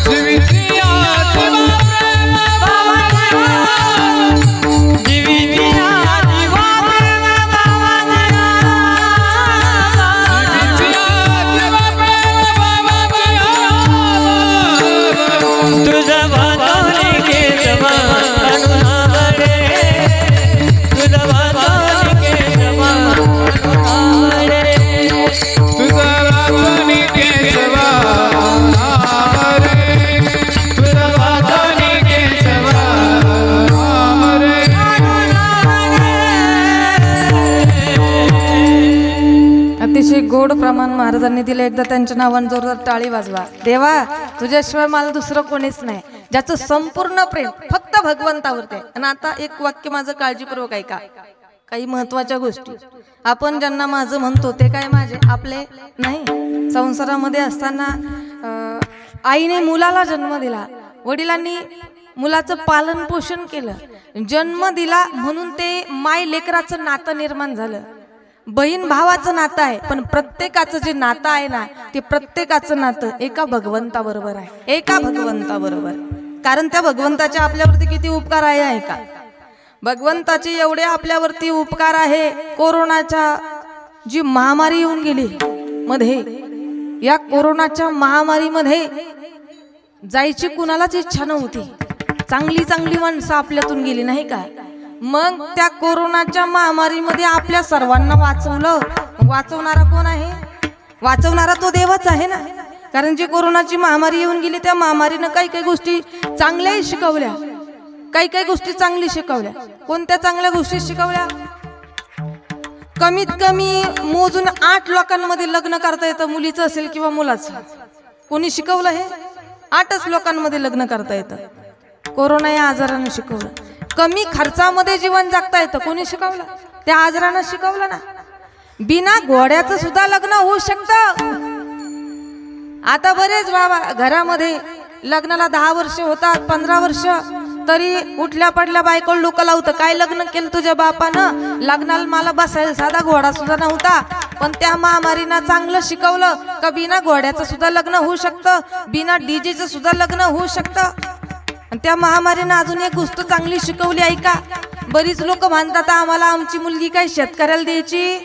जीवितिया जीवा प्रेम बाबा जीवितिया जीवा प्रेम बाबा जीवितिया जीवा प्रेम बाबा तुझं वाचोनी केशवा अनुनावळे तुझं वाचोनी केशवा अनुनावळे तुझं वाचोनी केशवा रे तुझं वाचोनी केशवा रे अतिशय गोड प्रमाण महाराजांनी दिलं एकदा त्यांच्या नावाने जोरदार टाळी वाजवा देवा तुझ्याशिवाय मला दुसरं कोणीच नाही ज्याचं संपूर्ण प्रेम फक्त भगवंतावरती आहे आणि आता एक वाक्य माझं काळजीपूर्वक ऐका काही महत्वाच्या गोष्टी आपण ज्यांना माझं म्हणतो ते काय माझे आपले नाही संसारामध्ये असताना आईने मुलाला जन्म दिला वडिलांनी मुलाचं पालन पोषण केलं जन्म दिला म्हणून ते माय लेकराचं नातं निर्माण झालं बहीण भावाचं नातं आहे पण प्रत्येकाचं जे नातं आहे ना ते प्रत्येकाचं नातं एका भगवंताबरोबर आहे एका भगवंताबरोबर कारण त्या भगवंताचे आपल्यावरती किती उपकार आहे का भगवंताचे एवढे आपल्यावरती उपकार आहे कोरोनाच्या जी महामारी येऊन गेली मध्ये या कोरोनाच्या महामारीमध्ये जायची कुणालाच इच्छा नव्हती चांगली चांगली माणसं आपल्यातून गेली नाही का मग त्या कोरोनाच्या महामारीमध्ये आपल्या सर्वांना वाचवलं वाचवणारा कोण आहे वाचवणारा तो देवच आहे ना कारण जी कोरोनाची महामारी येऊन गेली त्या महामारीनं काही काही गोष्टी चांगल्याही शिकवल्या काही काही गोष्टी चांगली शिकवल्या कोणत्या चांगल्या गोष्टी शिकवल्या कमीत कमी मोजून 8 लोकांमध्ये लग्न करता येतं मुलीचं असेल किंवा मुलाचं कोणी शिकवलं हे 8च लोकांमध्ये लग्न करता येतं कोरोना या आजारानं शिकवलं कमी खर्चामध्ये जीवन जगता येतं कोणी शिकवलं त्या आजारानं शिकवलं ना बिना घोड्याचं सुद्धा लग्न होऊ शकतं आता बरेच बाबा घरामध्ये लग्नाला 10 वर्ष होतात 15 वर्ष तरी उठल्या पडल्या बायकोला डोकं लावतं काय लग्न केलं तुझ्या बापानं लग्नाला मला बसायला साधा घोडा सुद्धा नव्हता पण त्या महामारीनं चांगलं शिकवलं का बिना घोड्याचं सुद्धा लग्न होऊ शकतं बिना डीजेचं सुद्धा लग्न होऊ शकतं आणि त्या महामारीनं अजून एक गोष्ट चांगली शिकवली आहे का? बरीच लोक म्हणतात आम्हाला आमची मुलगी काय शेतकऱ्याला द्यायची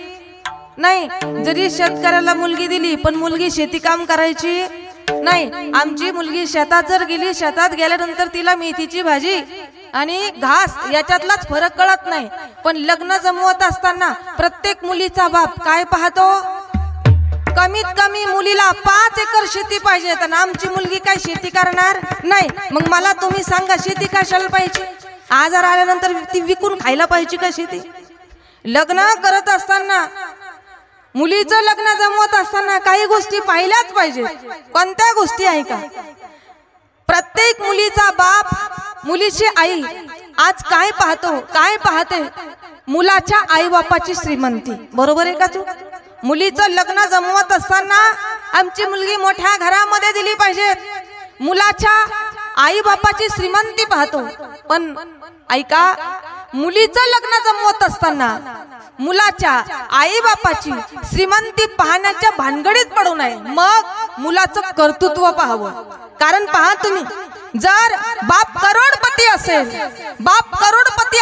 नाही. जरी शेतकऱ्याला मुलगी दिली पण मुलगी शेती काम करायची नाही. आमची मुलगी शेतात जर गेली, शेतात गेल्यानंतर तिला मेथीची भाजी आणि घास याच्यातलाच फरक कळत नाही. पण लग्न जमवत असताना प्रत्येक मुलीचा बाप काय पाहतो? कमीत कमी मुलीला 5 एकर शेती पाहिजे. तर आमची मुलगी काय शेती करणार नाही. मग मला तुम्ही सांगा शेती कशाला पाहिजे? आजार आल्यानंतर ती विकून खायला पाहिजे का शेती? लग्न करत असताना, मुलीचं लग्न जमवत असताना काही गोष्टी पाहिल्याच पाहिजे. कोणत्या गोष्टी आहे का? प्रत्येक मुलीचा बाप, मुलीची आई आज काय पाहतो, काय पाहते? मुलाच्या आई बापाची श्रीमंती. बरोबर आहे का तू? मुलीचं लग्न जमवत असताना आमची मुलगी मोठ्या घरामध्ये दिली पाहिजे, मुलाच्या आई बापाची श्रीमंती पाहतो. पण ऐका, मुलीचं लग्न जमवत असताना मुलाच्या आई बापाची श्रीमंती पाहण्याच्या भानगडीत पडू नये. मग मुलाचं कर्तृत्व पाहावं. कारण पहा तुम्ही, जर बाप करोडपती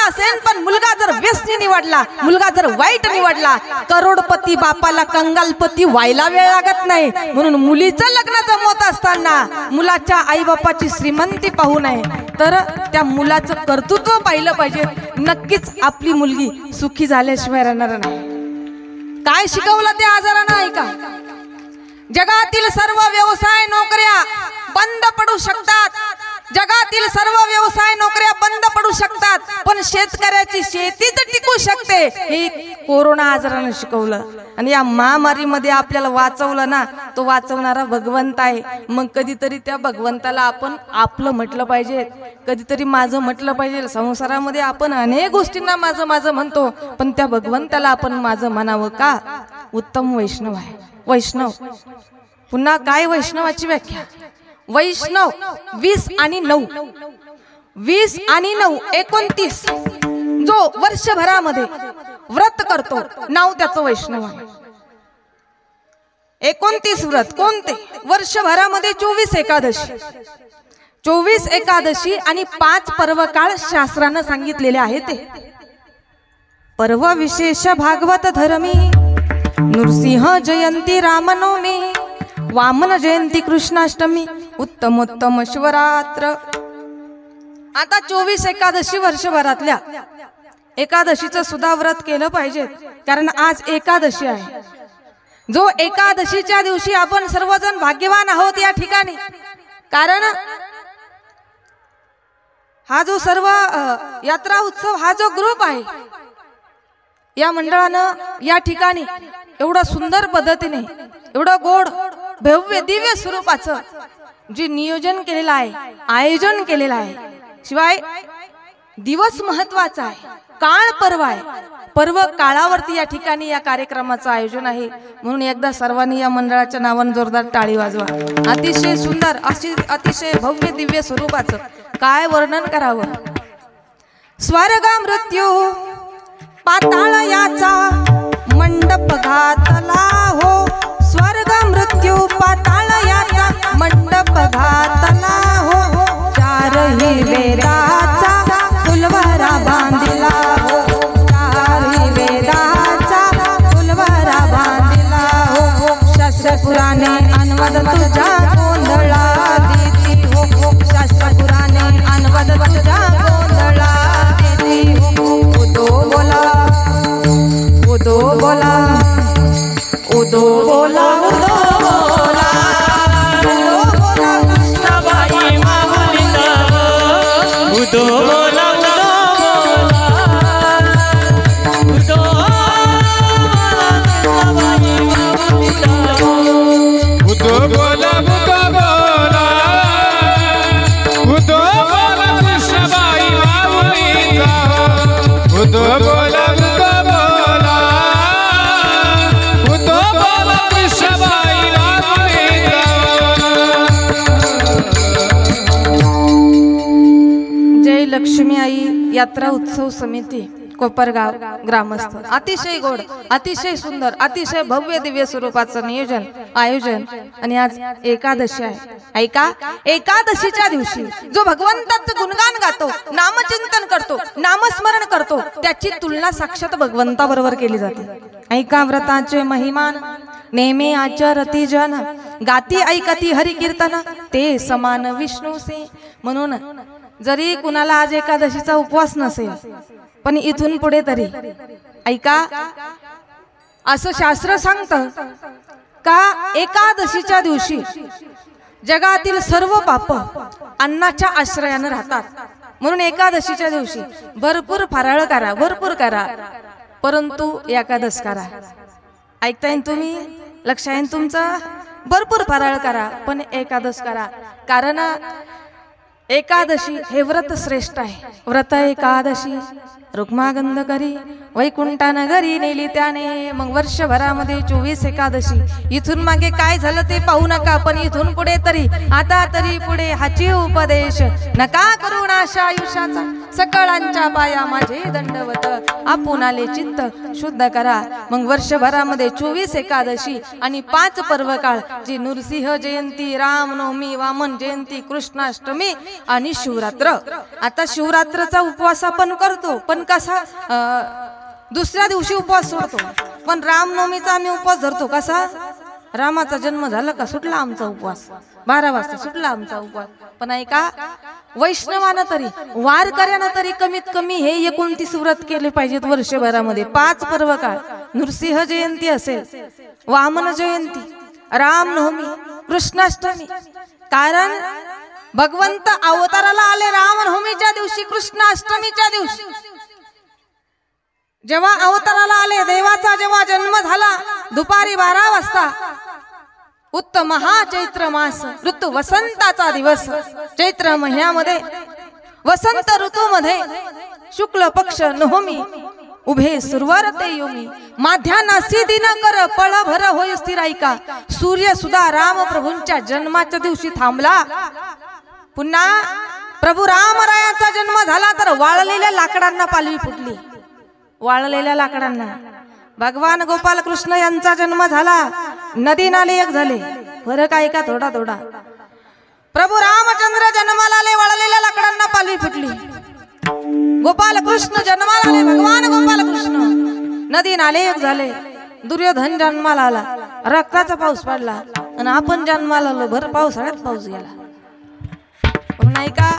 असेल पण मुलगा जर व्यसनी निवडला, मुलगा जर वाईट निवडला, करोडपती बापाला कंगालपती व्हायला वेळ लागत नाही. म्हणून मुलीचं लग्न जमवत असताना मुलाच्या आई बापाची श्रीमंती पाहू नये, तर त्या मुलाचं कर्तृत्व पाहिलं पाहिजे. नक्कीच आपली मुलगी सुखी झाल्याशिवाय राहणार नाही. काय शिकवलं त्या आजारानं ऐका. जगातील सर्व व्यवसाय नोकऱ्या बंद पडू शकतात, जगातील सर्व व्यवसाय नोकऱ्या बंद पडू शकतात, पण शेतकऱ्याची शेतीच टिकू शकते, हे कोरोना आजारानं शिकवलं. आणि या महामारीमध्ये आपल्याला वाचवलं ना, तो वाचवणारा भगवंत आहे. मग कधीतरी त्या भगवंताला आपण आपलं म्हटलं पाहिजे, कधीतरी माझं म्हटलं पाहिजे. संसारामध्ये आपण अनेक गोष्टींना माझं माझं म्हणतो, पण त्या भगवंताला आपण माझं म्हणावं का? उत्तम वैष्णव आहे. वैष्णव, पुन्हा काय वैष्णवाची व्याख्या? वैष्णव 20 आणि 9, 20 आणि 9 29, जो वर्षभरामध्ये व्रत करतो, नाव त्याचं वैष्णव आहे. 29 व्रत कोणते? वर्षभरामध्ये 24 एकादशी, 24 एकादशी आणि 5 पर्व काळ शास्त्रानं सांगितलेले आहे. ते पर्व विशेष भागवत धर्मी, नृसिंह जयंती रामनवमी, वामन जयंती कृष्णाष्टमी, उत्तमोत्तम शिवरात्र. आता 24 एकादशी वर्षभरातल्या एकादशीचं सुद्धा व्रत केलं पाहिजे, कारण आज एकादशी आहे. जो एकादशीच्या दिवशी आपण सर्वजण भाग्यवान आहोत या ठिकाणी. कारण हा जो सर्व यात्रा उत्सव, हा जो ग्रुप आहे, या मंडळानं या ठिकाणी एवढं सुंदर पद्धतीने, एवढं गोड भव्य दिव्य स्वरूपाचं जे नियोजन केलेलं आहे, आयोजन केलेलं आहे. शिवाय दिवस महत्वाचा आहे, काळ पर्व आहे, पर्व काळावरती या ठिकाणी या कार्यक्रमाचं आयोजन आहे. म्हणून एकदा सर्वांनी या मंडळाच्या नावाने जोरदार टाळी वाजवा. अतिशय सुंदर, अतिशय भव्य दिव्य स्वरूपाचं काय वर्णन करावं. स्वर्ग मृत्यू पाताळ याचा मंडप घातला हो, स्वर्ग मृत्यू पाताळ याचा मंडप घातला हो, चारही वेदाचा फुलवारा बांधिला हो, चारही वेदाचा फुलवारा बांधिला हो, शास्त्र पुराणे अनवद तुझ्या गोंधळा देती हो, शास्त्र पुराणे अनवद तुझ्या गोंधळा देती हो. उदो बोला, उदो बोला, उदो बोला, उदो बोला, उदो बोला, कृष्णाबाई माऊलीला, उदो बोला, उदो बोला, उदो बोला कृष्णाबाई माऊलीचा, उदो बोला, उदो बोला कृष्णाबाई माऊलीचा. जय लक्ष्मी आई यात्रा उत्सव समिती कोपरगाव ग्रामस्थ अतिशय गोड, अतिशय सुंदर, अतिशय भव्य दिव्य स्वरूपाचं नियोजन आयोजन. आणि आज एकादशी आहे. ऐका, एकादशीच्या दिवशी जो भगवंताचं गुणगान गातो, नामचिंतन करतो, नामस्मरण करतो, त्याची तुलना साक्षात भगवंताबरोबर केली जाते. ऐका व्रताचे महिमान नेमे आचरती जन, गाती ऐकती हरी कीर्तन, ते समान विष्णूसे. म्हणून जरी कुणाला आज एकादशीचा उपवास नसेल, पण इथून पुढे तरी ऐका, असं शास्त्र सांगतं का एकादशीच्या दिवशी जगातील सर्व पाप अन्नाच्या आश्रयाने राहतात. म्हणून एकादशीच्या दिवशी भरपूर फराळ करा, भरपूर करा, परंतु एकादश करा. ऐकताय तुम्ही? लक्ष आहे तुमचं? भरपूर फराळ करा, पण एकादश करा. कारण एकादशी हे व्रत श्रेष्ठ आहे. व्रत एकादशी रुक्मागंध करी वैकुंठा नगरी नेली त्याने. मग वर्षभरामध्ये 24 एकादशी. इथून मागे काय झालं ते पाहू नका, पण इथून पुढे तरी, आता तरी पुढे हाची उपदेश नका करू नाश आयुष्याचा, सकळांच्या पाया माझे दंडवत, आपण आले चित्त शुद्ध करा. मग वर्षभरामध्ये 24 एकादशी आणि 5 पर्वकाळ, जी नृसिंह जयंती, रामनवमी, वामन जयंती, कृष्णाष्टमी आणि शिवरात्र. आता शिवरात्रचा उपवास आपण करतो, पण कसा दुसऱ्या दिवशी उपवास सोडतो. पण रामनवमीचा आम्ही उपवास धरतो. कसा? रामाचा जन्म झाला का सुटला आमचा उपवास, 12 वाजता सुटला आमचा उपवास. पण ऐका, वैष्णवानं तरी, वारकऱ्यानं तरी कमीत कमी हे 29 व्रत केले पाहिजेत वर्षभरामध्ये. 5 पर्वकाळ, नृसिंह जयंती असेल, वामन जयंती, रामनवमी, कृष्णाष्टमी. कारण भगवंत अवताराला आले रामनवमीच्या दिवशी, कृष्णाष्टमीच्या दिवशी. जेव्हा अवताराला आले, देवाचा जेव्हा जन्म झाला, दुपारी 12 वाजता, उत्तम हा चैत्र मास, ऋतू वसंताचा दिवस. चैत्र महिन्यामध्ये, वसंत ऋतूमध्ये, शुक्ल पक्ष नवमी, उभे सुरवर ते योमी, माध्यानासी दिनकर पळभर होय स्थिर. ऐका, सूर्य सुद्धा राम प्रभूंच्या जन्माच्या दिवशी थांबला. पुन्हा प्रभू रामरायाचा जन्म झाला तर वाळलेल्या लाकडांना पालवी फुटली. वाळलेल्या लाकडांना. भगवान गोपाल कृष्ण यांचा जन्म झाला, नदी नाले एक झाले. फरक आहे का? थोडा थोडा. प्रभू रामचंद्र जन्माला आले, वाळलेल्या लाकडांना पालवी फुटली. गोपाल कृष्ण जन्माला आले, भगवान गोपाल कृष्ण, नदी नाले एक झाले. दुर्योधन जन्माला आला, रक्ताचा पाऊस पडला. आणि आपण जन्माला आलो, भर पावसाळ्यात पाऊस गेला. नाही का?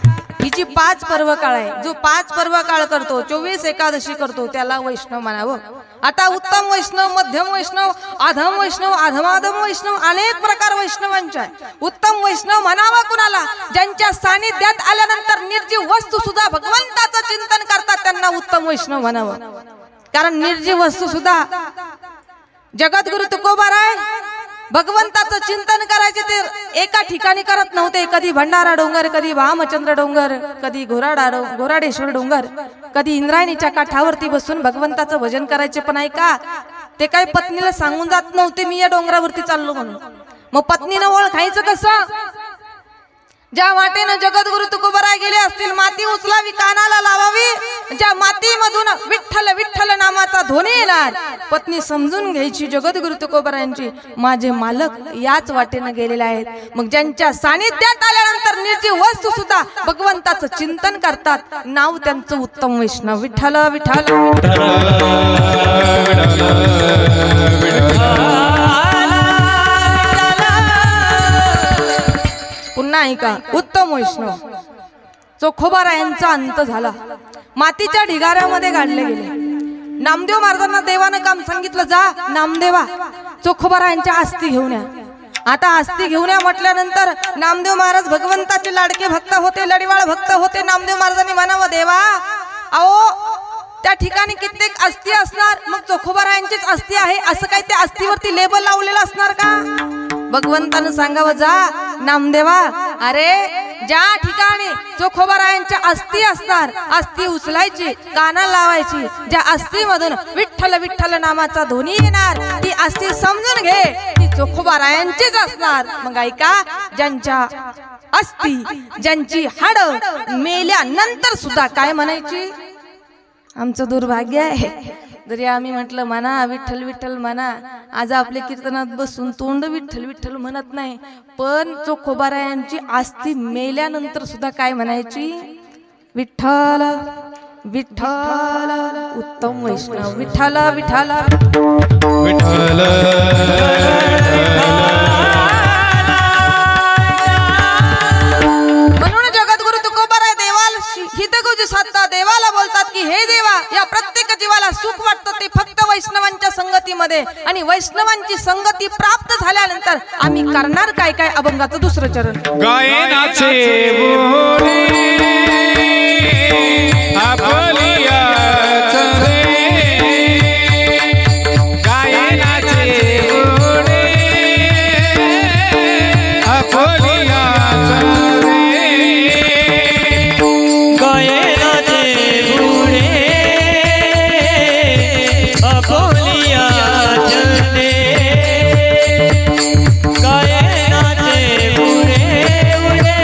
हिची 5 पर्वकाळ आहे. जो 5 पर्वकाळ करतो, 24 एकादशी करतो, त्याला वैष्णव म्हणावं. आता उत्तम वैष्णव, मध्यम वैष्णव, अधम वैष्णव, अधमाधम वैष्णव, अनेक प्रकार वैष्णवांचे आहे. उत्तम वैष्णव म्हणावा कुणाला? ज्यांच्या सानिध्यात आल्यानंतर निर्जीव वस्तू सुद्धा भगवंताचं चिंतन करतात, त्यांना उत्तम वैष्णव म्हणावं. कारण निर्जीव वस्तू सुद्धा, जगद्गुरु तुकोबाराय भगवंताचं चिंतन करायचे ते एका ठिकाणी करत नव्हते. कधी भंडारा डोंगर, कधी भामचंद्र डोंगर, कधी घोराडेश्वर डोंगर, कधी इंद्रायणीच्या काठावरती बसून भगवंताचं भजन करायचे. पण ऐका, ते काय पत्नीला सांगून जात नव्हते मी या डोंगरावरती चाललो म्हणून. मग पत्नीनं ओळखायचं कसं? ज्या वाटेनं जगद्गुरु तुकोबाराय गेले असतील, माती उचलावी, कानाला लावावी, ज्या मातीमधून विठ्ठल विठ्ठल नामाचा ध्वनी येणार, पत्नी समजून घ्यायची जगद्गुरु तुकोबारायांची माझे मालक याच वाटेनं गेलेले आहेत. मग ज्यांच्या सानिध्यात आल्यानंतर निर्जीव वस्तू सुद्धा भगवंताचं चिंतन करतात, नाव त्यांचं उत्तम वैष्णव. विठ्ठल विठ्ठल. पुन्हा ऐका, उत्तम वैष्णव चोखोबारायांचा अंत झाला, मातीच्या ढिगाऱ्यामध्ये गाडले गेले. नामदेव महाराजांना देवानं काम सांगितलं, जा नामदेवा चोखोबारायांच्या अस्थी घेऊन या. आता अस्थी घेऊन या म्हटल्यानंतर नामदेव महाराज भगवंताचे लाडके भक्त होते, लढीवाळ भक्त होते. नामदेव महाराजांनी म्हणावं, देवा अहो त्या ठिकाणी कित्येक अस्थी असणार, मग चोखोबारायांचीच अस्थी आहे असं काही त्या अस्थीवरती लेबल लावलेलं असणार का? भगवंतानं सांगावं, जा नामदेवा, अरे ज्या ठिकाणी चोखोबारायांच्या अस्थी असणार, अस्थी उचलायची, कानाला लावायची. ज्या अस्थीमधून विठ्ठल विठ्ठल नामाचा ध्वनी येणार, ती अस्थी समजून घे, ती चोखोबारायांचीच असणार. मग ऐका, ज्यांच्या अस्थी, ज्यांची हाड मेल्यानंतर सुद्धा काय म्हणायची? आमचं दुर्भाग्य आहे, जरी आम्ही म्हटलं म्हणा विठ्ठल विठ्ठल म्हणा, आज आपल्या कीर्तनात बसून तोंड विठ्ठल विठ्ठल म्हणत नाही, पण चोखोबारायांची आस्ती मेल्यानंतर सुद्धा काय म्हणायची? विठ्ठल विठ्ठल उत्तम वैष्णव विठ्ठल विठ्ठल विठ्ठल म्हणून जगद्गुरु तुकोबाराय देवाला हितगुजी साधता देवाला बोलतात की हे देवा, या प्रत्येक जीवाला सुख वाटतं ते फक्त वैष्णवांच्या संगतीमध्ये, आणि वैष्णवांची संगती प्राप्त झाल्यानंतर आम्ही करणार काय काय? अभंगाचं दुसरं चरण. गायनाचे बोले आपलिया चरे, गायनाचे बोले आपलिया चरे, गायनाचे बुडे अपोलिया चले, गायनाचे बुडे उडे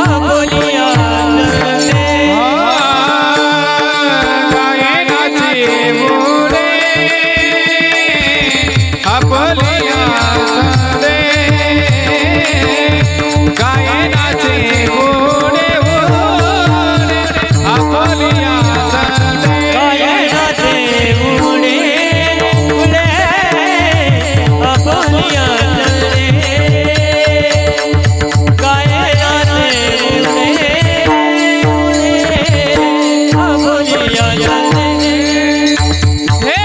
अपोलिया चले, गायनाचे बोले आपलिया चरे, गायनाचे बोले आपलिया चरे, गायनाचे बुडे उडे अपोलिया चले, गायनाचे बुडे उडे अपोलिया चले. हे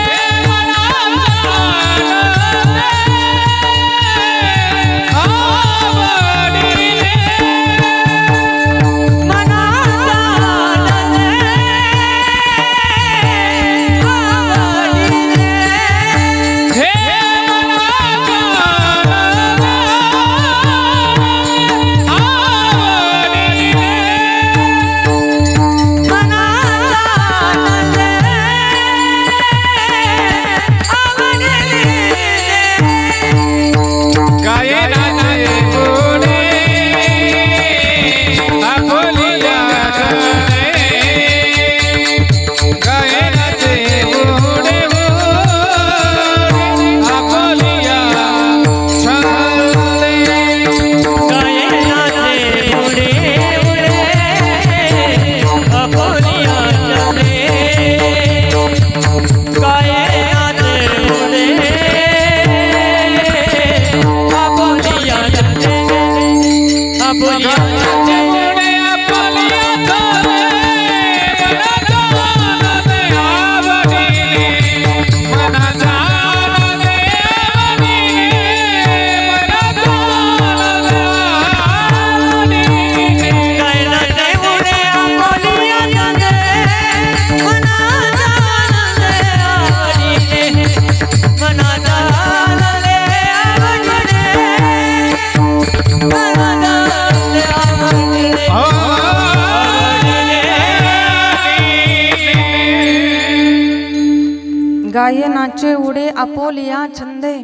गायनाचे उडे आपोलिया छंदे,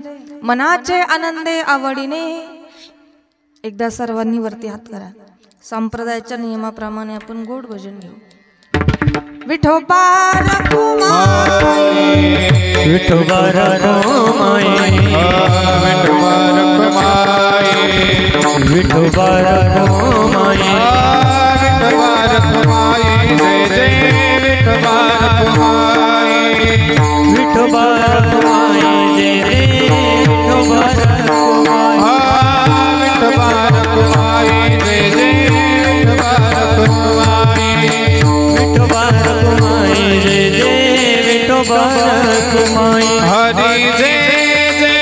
मनाचे आनंदे आवडीने. एकदा सर्वांनी वरती हात करा. संप्रदायाच्या नियमाप्रमाणे आपण गोड भजन घेऊ. विठोबा रखुमाई, विठोबा रखुमाई, विठोबा रखुमाई, विठोबा रखुमाई, विठोबा रखुमाई, जय जय विठोबा रखुमाई, विठोबा रखुमाई, जय जय विठोबा रखुमाई, विठोबा रखुमाई, जय जय विठोबा रखुमाई, विठोबा रखुमाई, जय जय विठोबा रखुमाई, हरी जय जय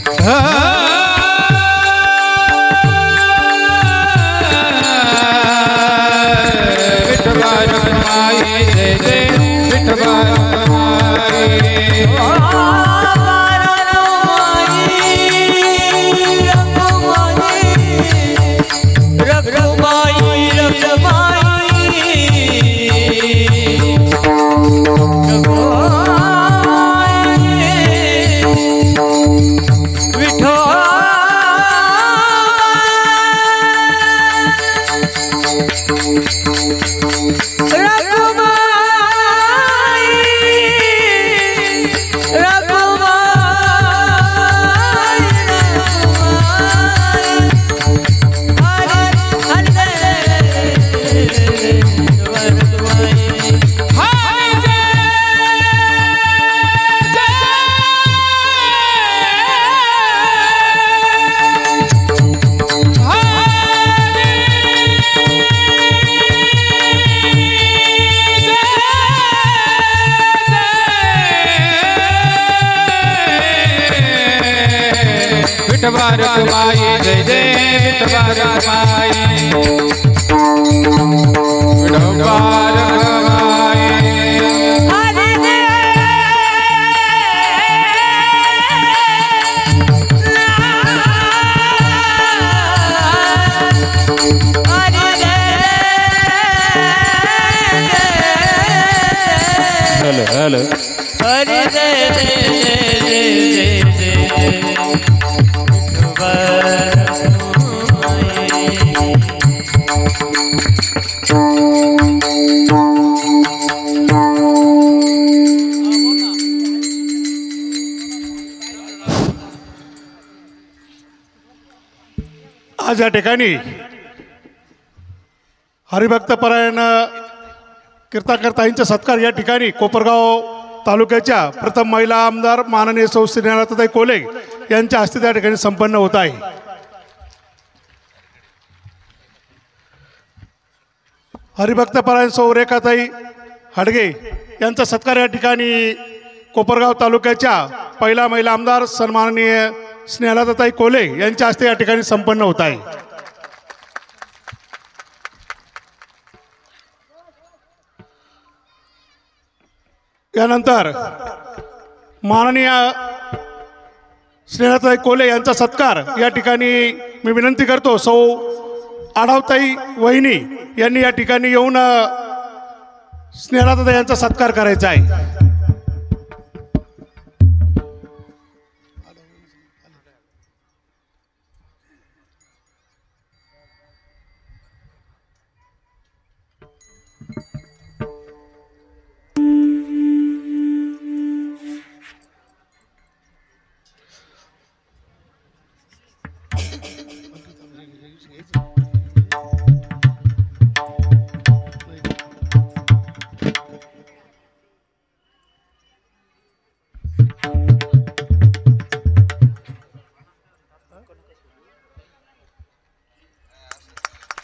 हरी जय जय विठोबा रखुमाई, जय जय विठोबा रखुमाई, रखुमाई जय जय विठोबा रखुमाई विठोबा रखुमाई हेलो हरे जय जय जय जय जय विठोबा आज या ठिकाणी हरिभक्तपरायण कीर्तनकर्तांचा सत्कार या ठिकाणी कोपरगाव तालुक्याच्या प्रथम महिला आमदार माननीय सौ स्नेहलताताई कोले यांच्या हस्ते त्या ठिकाणी संपन्न होत आहे। हरिभक्तपरायण सौ रेखाताई हडगे यांचा सत्कार या ठिकाणी कोपरगाव तालुक्याच्या पहिला महिला आमदार सन्माननीय स्नेहलताताई कोले यांच्या हस्ते या ठिकाणी संपन्न होत आहे। यानंतर माननीय स्नेहलताताई कोले यांचा सत्कार या ठिकाणी मी विनंती करतो सौ आढावताई वहिनी यांनी या ठिकाणी येऊन स्नेहलताताई यांचा सत्कार करायचा आहे।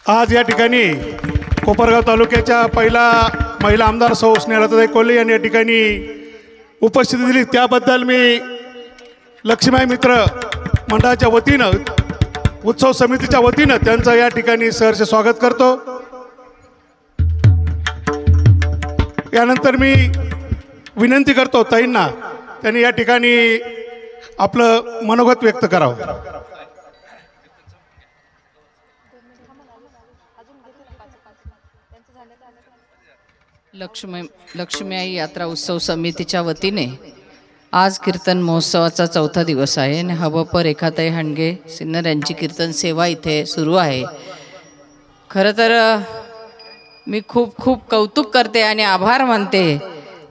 आज या ठिकाणी कोपरगाव तालुक्याच्या पहिला महिला आमदार सौ स्नेहलताताई कोले यांनी या ठिकाणी उपस्थिती दिली त्याबद्दल मी लक्ष्मीबाई मित्र मंडळाच्या वतीनं उत्सव समितीच्या वतीनं त्यांचं या ठिकाणी सहर्ष स्वागत करतो। यानंतर मी विनंती करतो ताईंना त्यांनी या ठिकाणी आपलं मनोगत व्यक्त करावं। लक्ष्मी आई यात्रा उत्सव समितीच्या वतीने आज कीर्तन महोत्सवाचा चौथा दिवस आहे आणि हबप रेखाताई हांडगे सिन्नर यांची कीर्तन सेवा इथे सुरू आहे। खरं तर मी खूप खूप कौतुक करते आणि आभार मानते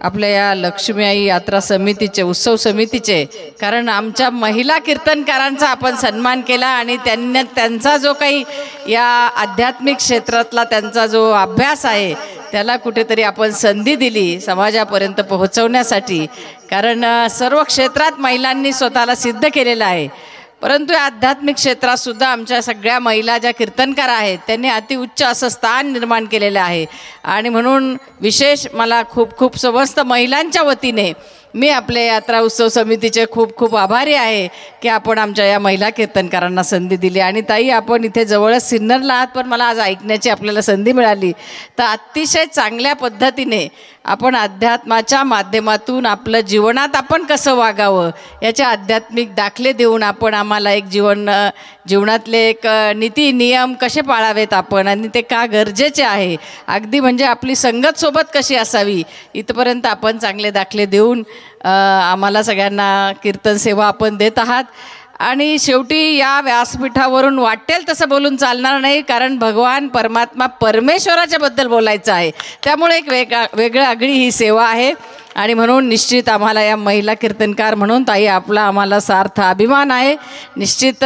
आपल्या या लक्ष्मी आई यात्रा समितीचे उत्सव समितीचे, कारण आमच्या महिला कीर्तनकारांचा आपण सन्मान केला आणि त्यांचा जो काही या आध्यात्मिक क्षेत्रातला त्यांचा जो अभ्यास आहे त्याला कुठेतरी आपण संधी दिली समाजापर्यंत पोहोचवण्यासाठी, कारण सर्व क्षेत्रात महिलांनी स्वतःला सिद्ध केलेलं आहे। परंतु या आध्यात्मिक क्षेत्रात सुद्धा आमच्या सगळ्या महिला ज्या कीर्तनकार आहेत त्यांनी अतिउच्च असं स्थान निर्माण केलेलं आहे आणि म्हणून विशेष मला खूप खूप समस्त महिलांच्या वतीने मी आपल्या यात्रा उत्सव समितीचे खूप खूप आभारी आहे की आपण आमच्या या महिला कीर्तनकारांना संधी दिली। आणि ताई आपण इथे जवळच सिन्नरला आहात पण मला आज ऐकण्याची आपल्याला संधी मिळाली, तर अतिशय चांगल्या पद्धतीने आपण अध्यात्माच्या माध्यमातून आपलं जीवनात आपण कसं वागावं याचे आध्यात्मिक दाखले देऊन आपण आम्हाला एक जीवनातले एक नीती नियम कसे पाळावेत आपण आणि ते का गरजेचे आहे, अगदी म्हणजे आपली संगत सोबत कशी असावी इथपर्यंत आपण चांगले दाखले देऊन आम्हाला सगळ्यांना कीर्तन सेवा आपण देत आहात। आणि शेवटी या व्यासपीठावरून वाटेल तसं बोलून चालणार नाही, कारण भगवान परमात्मा परमेश्वराच्या बद्दल बोलायचं आहे, त्यामुळे एक वेगळं आगळी ही सेवा आहे। आणि म्हणून निश्चित आम्हाला या महिला कीर्तनकार म्हणून ताई आपला आम्हाला सार्थ अभिमान आहे। निश्चित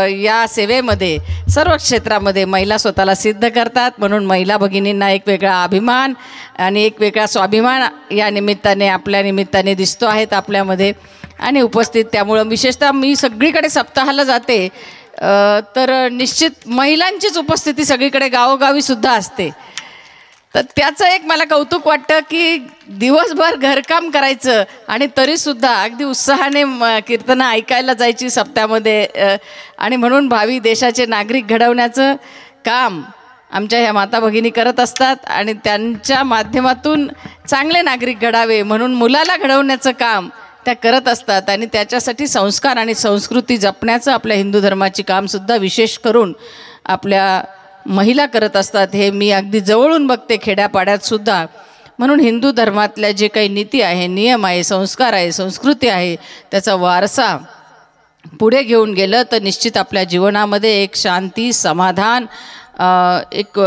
या सेवेमध्ये सर्व क्षेत्रामध्ये महिला स्वतःला सिद्ध करतात, म्हणून महिला भगिनींना एक वेगळा अभिमान आणि एक वेगळा स्वाभिमान या निमित्ताने आपल्या निमित्ताने दिसतो आहेत आपल्यामध्ये आणि उपस्थित। त्यामुळं विशेषतः मी सगळीकडे सप्ताहाला जाते तर निश्चित महिलांचीच उपस्थिती सगळीकडे गावोगावीसुद्धा असते, तर त्याचं एक मला कौतुक वाटतं की दिवसभर घरकाम करायचं आणि तरीसुद्धा अगदी उत्साहाने कीर्तनं ऐकायला जायची सप्त्यामध्ये आणि म्हणून भावी देशाचे नागरिक घडवण्याचं काम आमच्या ह्या माता भगिनी करत असतात आणि त्यांच्या माध्यमातून चांगले नागरिक घडावे म्हणून मुलाला घडवण्याचं काम त्या करत असतात आणि त्याच्यासाठी संस्कार आणि संस्कृती जपण्याचं आपल्या हिंदू धर्माची कामसुद्धा विशेष करून आपल्या महिला करत असतात. हे मी अगदी जवळून बघते खेड्यापाड्यातसुद्धा. म्हणून हिंदू धर्मातल्या जे काही नीती आहे, नियम आहे, संस्कार आहे, संस्कृती आहे, त्याचा वारसा पुढे घेऊन गेलं तर निश्चित आपल्या जीवनामध्ये एक शांती, समाधान, एक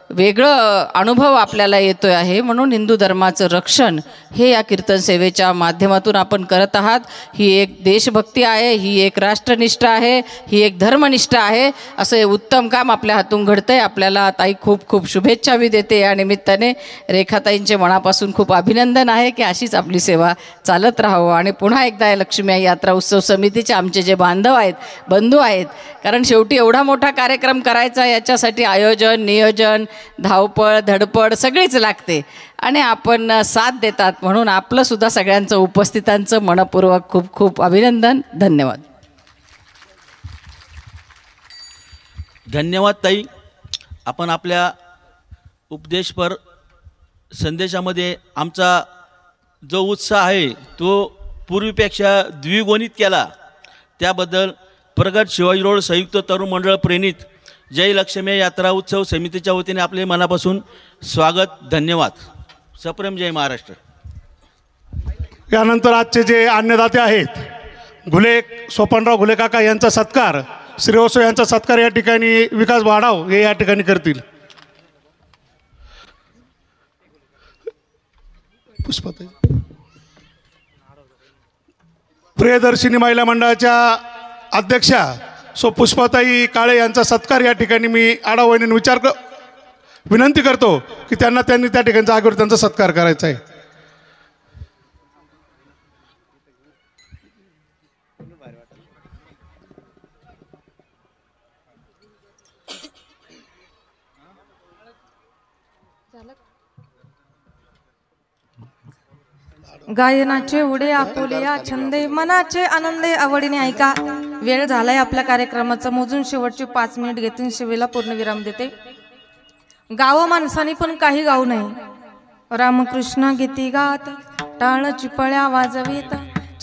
वेगळं अनुभव आपल्याला येतो आहे. म्हणून हिंदू धर्माचं रक्षण हे या कीर्तन सेवेच्या माध्यमातून आपण करत आहात. ही एक देशभक्ती आहे, ही एक राष्ट्रनिष्ठा आहे, ही एक धर्मनिष्ठा आहे. असं हे उत्तम काम आपल्या हातून घडतं आहे. आपल्याला ताई खूप खूप शुभेच्छा मी देते. या निमित्ताने रेखाताईंचे मनापासून खूप अभिनंदन आहे की अशीच आपली सेवा चालत राहावं. आणि पुन्हा एकदा या लक्ष्मी आई यात्रा उत्सव समितीचे आमचे जे बांधव आहेत, बंधू आहेत, कारण शेवटी एवढा मोठा कार्यक्रम करायचा याच्यासाठी आयोजन, नियोजन, धावपळ, धडपड सगळीच लागते आणि आपण साथ देतात. म्हणून आपलंसुद्धा सगळ्यांचं उपस्थितांचं मनपूर्वक खूप खूप अभिनंदन. धन्यवाद. धन्यवाद ताई. आपण आपल्या उपदेशपर संदेशामध्ये आमचा जो उत्साह आहे तो पूर्वीपेक्षा द्विगुणित केला. त्याबद्दल प्रगत शिवाजी रोड संयुक्त तरुण मंडळ प्रेरित जय लक्ष्मी यात्रा उत्सव समितीच्या वतीने आपले मनापासून स्वागत. धन्यवाद. सप्रेम जय महाराष्ट्र. यानंतर आजचे जे अन्नदाते आहेत घुले सोपानराव घुले काका यांचा सत्कार, श्रीवत्सव यांचा सत्कार या ठिकाणी विकास वाढाव हे या ठिकाणी करतील. पुष्पाताई, प्रियदर्शिनी महिला मंडळाच्या अध्यक्षा सो पुष्पाताई काळे यांचा सत्कार या ठिकाणी मी आढावा विनंती करतो की त्यांनी त्या ठिकाणी जागेवर त्यांचा सत्कार करायचा आहे. गायनाचे उडे आपुलिया छंदे मनाचे आनंदे आवडीने ऐका. वेळ झालाय आपल्या कार्यक्रमाचा. मोजून शेवटचे 5 मिनिट घेतील. शिवेला पूर्णविराम देते. गाव माणसाने पण काही गाऊ नये. रामकृष्ण गीती गात टाळ चिपळ्या वाजवीत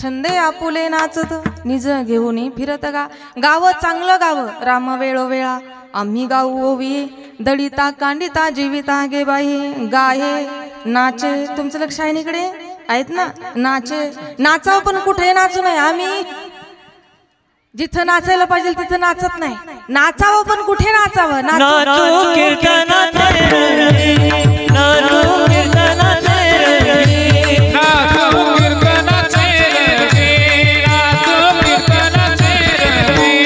छंदे आपुले नाचत निज घेऊन फिरत गा. गाव चांगलं गाव राम वेळोवेळा आम्ही गाऊ ओवी दळिता कांडिता जीविता गे बाई गाये नाचे. तुमचं लक्ष आहे इकडे आहेत ना. नाचे नाचावं पण कुठे नाचू नये. आम्ही जिथं नाचायला पाहिजे तिथं नाचत नाही. नाचावं पण कुठे नाचावं. नाचू कीर्तनाचे रंगी, नाचू कीर्तनाचे रंगी, नाचो कीर्तनाचे रंगी, नाचो कीर्तनाचे रंगी,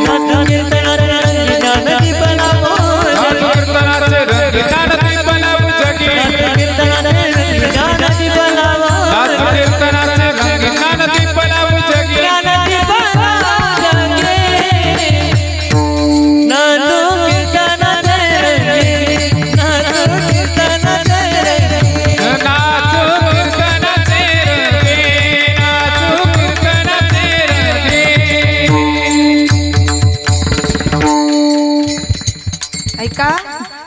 नाचू कीर्तनाचे रंगी, ज्ञानदीप लावो नाचो कीर्तनाचे रंगी, ज्ञानदीप लावू जगी, नाचू कीर्तनाचे रंगी, ज्ञानदीप लावो नाचो कीर्तनाचे रंगी, ज्ञानदीप लावू जगी, ज्ञानदीप लावो जगी. नाचू कीर्तनाचे रंगी, नाचू कीर्तनाचे रंगी, नाचो कीर्तनाचे रंगी, नाचो कीर्तनाचे रंगी. ऐका.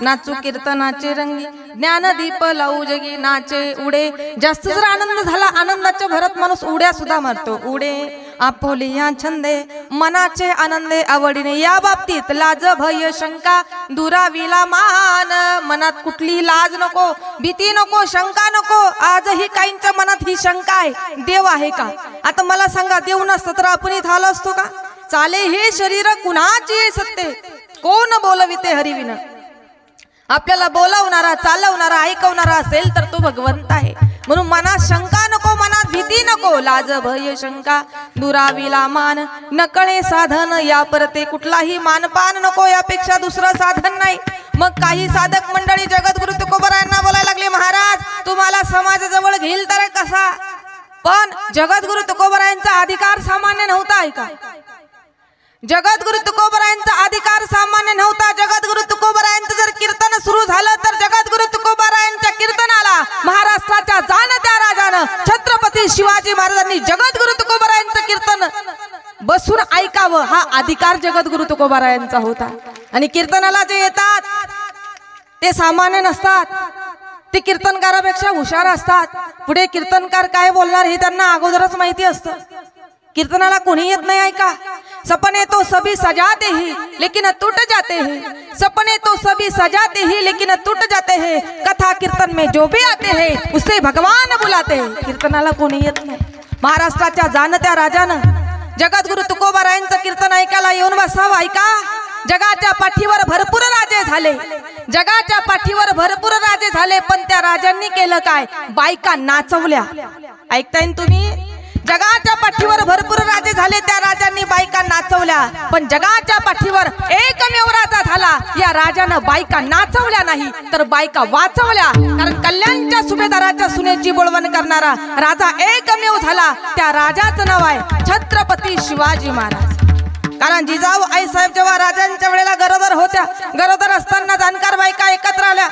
नाचू कीर्तनाचे रंगी ज्ञानदीप लावू जगी नाचे उडे. जास्त जर आनंद झाला आनंदाच्या भरात माणूस उड्या सुद्धा मारतो. उडे आपोलिया छंदे मनाचे आनंदे आवडीने. या बाबतीत लाज भय शंका दुराविला मान. मनात कुठली लाज नको, भीती नको, शंका नको. आजही काहींच्या मनात ही शंका आहे, देव आहे का. आता मला सांगा, देव नसतं तर आपण इथं आलो असतो का. चाले हे शरीर कुणाची सत्ते कोण बोलविते हरिविन. आपल्याला बोलावणारा, चालवणारा, ऐकवणारा असेल तर तो भगवंत आहे. म्हणून मनात शंका नको, मनात भीती नको. लाज भय शंका दुराविला मान. नकळे साधन या परते कुठलाही मानपान नको. यापेक्षा दुसरं साधन नाही. मग काही साधक मंडळी जगद्गुरु तुकोबारायांना बोलायला लागले, महाराज तुम्हाला समाजाजवळ घेईल तर कसा. पण जगद्गुरु तुकोबारायांचा अधिकार सामान्य नव्हता. ऐका. जगद्गुरु तुकोबारायांचा अधिकार सामान्य नव्हता. जगद्गुरु तुकोबारायांचं जर कीर्तन सुरू झालं तर जगद्गुरु राजानं छत्रपती शिवाजी महाराजांनी जगद्गुरु तुकोबारायांचं कीर्तन बसून ऐकावं हा अधिकार जगद्गुरु तुकोबारायांचा होता. आणि कीर्तनाला जे येतात ते सामान्य नसतात, ते कीर्तनकारापेक्षा हुशार असतात. पुढे कीर्तनकार काय बोलणार हे त्यांना अगोदरच माहिती असतं. कीर्तनाला कोणी येत नाही ऐका. सपने तो सभी सजाते ही लेकिन टूट जाते हैं, सपने तो सभी सजाते ही लेकिन टूट जाते हैं, कथा कीर्तन में जो भी आते हैं उसे भगवान बुलाते हैं. कीर्तनाला कोणी येत नाही. महाराष्ट्राच्या जाणत्या राजानं जगद्गुरु तुकोबारायांचं कीर्तन ऐकायला येऊन बसावं. ऐका, जगाच्या पाठीवर भरपूर राजे झाले, जगाच्या पाठीवर भरपूर राजे झाले, पण त्या राजांनी केलं काय? बायका नाचवल्या. ऐकताय तुम्ही? जगाच्या पाठीवर भरपूर राजे झाले, त्या राजांनी बायका नाचवल्या, पण जगाच्या पाठीवर एकमेव राजा झाला, या राजानं बायका नाचवल्या नाही तर बायका वाचवल्या. कारण कल्याणच्या सुभेदाराच्या सुनेची बोलवण करणारा राजा एकमेव झाला, त्या राजाचं नाव आहे छत्रपती शिवाजी महाराज. कारण जिजाऊ आईसाहेब जेव्हा राजांच्या वेळेला गरोदर होत्या, गरोदर असताना जाणकार बायका एकत्र आल्या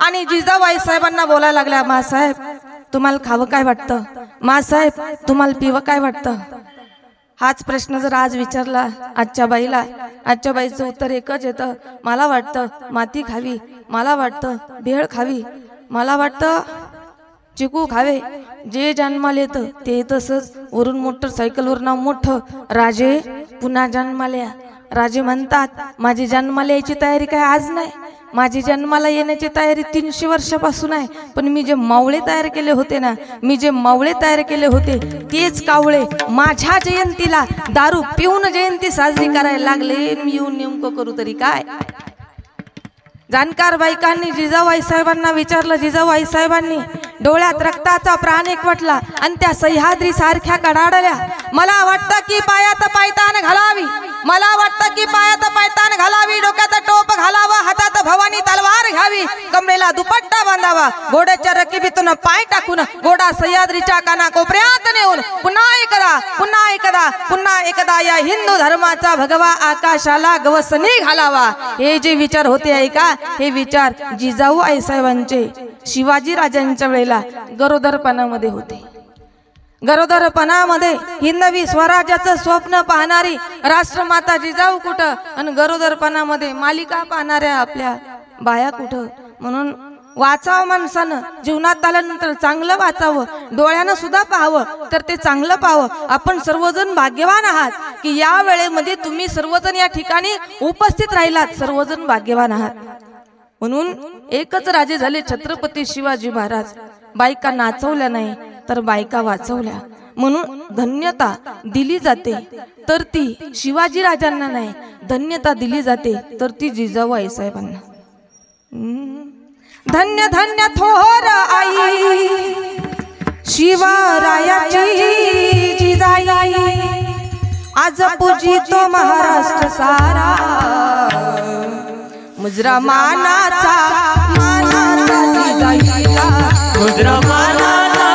आणि जिजाऊ आईसाहेबांना बोलायला लागल्या, मासाहेब तुम्हाला खावं काय वाटतं, मासाहेब तुम्हाला पिवं काय वाटतं. हाच प्रश्न जर आज विचारला आजच्या बाईला, आजच्या बाईचं उत्तर एकच येतं, मला वाटतं माती खावी, मला वाटतं भेळ खावी, मला वाटतं चिकू खावे. जे जन्माला येतं ते तसंच वरून मोटरसायकलवर नाव मोठं राजे पुन्हा जन्माल्या. राजे म्हणतात माझी जन्माला यायची तयारी काय आज नाही, माझी जन्माला येण्याची तयारी 300 वर्षापासून आहे. पण मी जे मावळे तयार केले होते ना, मी जे मावळे तयार केले होते तेच कावळे माझ्या जयंतीला दारू पिऊन जयंती साजरी करायला लागले. मी येऊन नेमकं करू तरी काय. जाणकार बायकांनी जिजाऊ आईसाहेबांना विचारलं, जिजाऊ आईसाहेबांनी डोळ्यात रक्ताचा प्राण एकवटला आणि त्या सह्याद्री सारख्या कडाडल्या. मला वाटतं की पायात पायतान घालावी, मला वाटतं की पायात पायतान घालावी, डोक्यात टोप घालावा, हातात भवानी तलवार घ्यावी, कमरेला दुपट्टा बांधावा, घोड्याच्या रकिबीतून पाय टाकून घोडा सह्याद्रीच्या कानाकोपऱ्यात नेऊन पुन्हा एकदा पुन्हा एकदा पुन्हा एकदा या हिंदू धर्माचा भगवा आकाशाला गवसणी घालावा. हे जे विचार होते ऐका, हे विचार जिजाऊ आईसाहेबांचे शिवाजी राजांच्या वेळेला गरोदरपणामध्ये होते. गरोदरपणामध्ये हिंदवी स्वराज्याचं स्वप्न पाहणारी राष्ट्रमाता जिजाऊ कुठं आणि गरोदरपणामध्ये मालिका पाहणाऱ्या आपल्या बाया कुठं. म्हणून वाचावं माणसानं, जीवनात आल्यानंतर चांगलं वाचावं, डोळ्यानं सुद्धा पाहावं तर ते चांगलं पाहावं. आपण सर्वजण भाग्यवान आहात की या वेळेमध्ये तुम्ही सर्वजण या ठिकाणी उपस्थित राहिलात, सर्वजण भाग्यवान आहात. म्हणून एकच राजे झाले छत्रपती शिवाजी महाराज. बायका नाचवल्या नाही तर बायका वाचवल्या. म्हणून धन्यता दिली जाते तर ती शिवाजी राजांना नाही, धन्यता दिली जाते तर ती जिजाऊ आईसाहेबांना. धन्य धन्य थोर आई शिवरायाची जिजाई, आज पूजितो महाराष्ट्र सारा, मुजरा मानाचा मानाचा जिजाईला, मुजरा मानाचा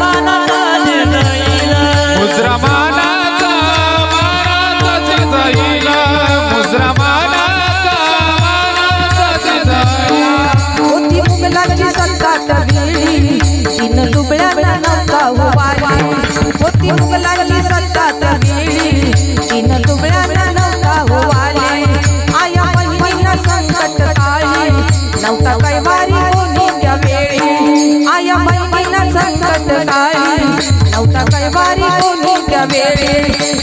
मानाचा जिजाईला, मुजरा मानाचा मानाचा जिजाईला, मुजरा मानाचा मानाचा जिजाईला. होती मुघलाची सत्ता वेळी तीन दुबळ्या नौका वाली, होती मुघलाची सत्ता वेळी तीन दुबळ्या नौका वाली. आया बहिणीला संकट काळी नव्हता काय वारी कोणी त्या वेळी, आया बहिणीला संकट काळी नव्हता काय वारी कोणी त्या वेळी.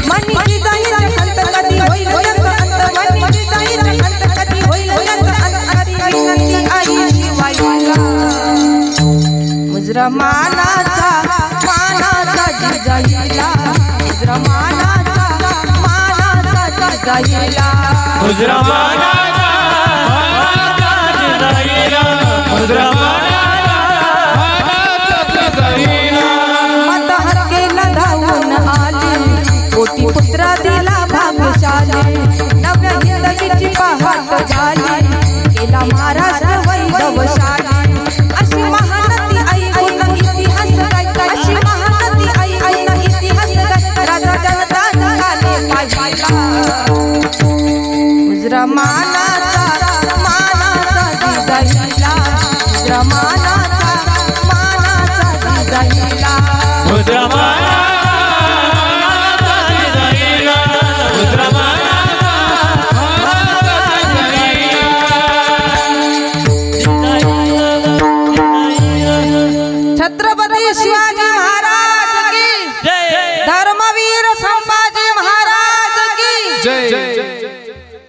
मनीची जाईल अंत कधी होईल त्याचा अंत, मनीची जाईल अंत कधी होईल त्याचा अंत, विनंती आई शिवाईला. मुजरा मानाचा मानाचा जिजाईला, मुजरा मानाचा मानाचा जिजाईला, मुजरा मानाचा मानाचा जिजाईला, मुजरा मानाचा मानाचा जिजाईला. माता हत्तीला धावून आली, कोटी पुत्र दिला भाग्यशाली, नव्या जिंदगीची पहाट झाली, केला महाराष्ट्र वैभवशाली. अशी महानती ऐकून इतिहास गायता, अशी महानती ऐकून इतिहास गायता, राजा जनता झाले पाहिला. मुजरा मानाचा मानाचा जिजाईला, मुजरा मानाचा मानाचा जिजाईला.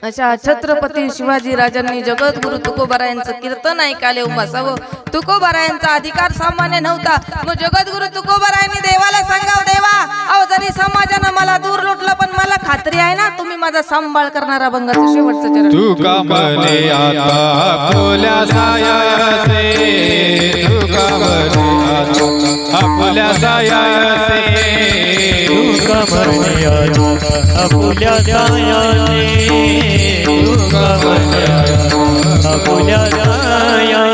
अशा छत्रपती शिवाजी राजांनी जगद्गुरु तुकोबारायांचं कीर्तन ऐकायला उमासावं. तुकोबारायांचा अधिकार सामान्य नव्हता. मग जगद्गुरु तुकोबारायांनी देवाला सांगाव, देवा अहो जरी समाजानं मला दूर लुटलं पण मला खात्री आहे ना तुम्ही माझा सांभाळ करणारा. अभंगाचं शेवटचं चरण. तू कामले आता फुल्या सायाचे, तू कामले आता फुल्या सायाचे, तू कमले आता फुल्या सायाचे, तू कमले आता फुल्या सायाचे,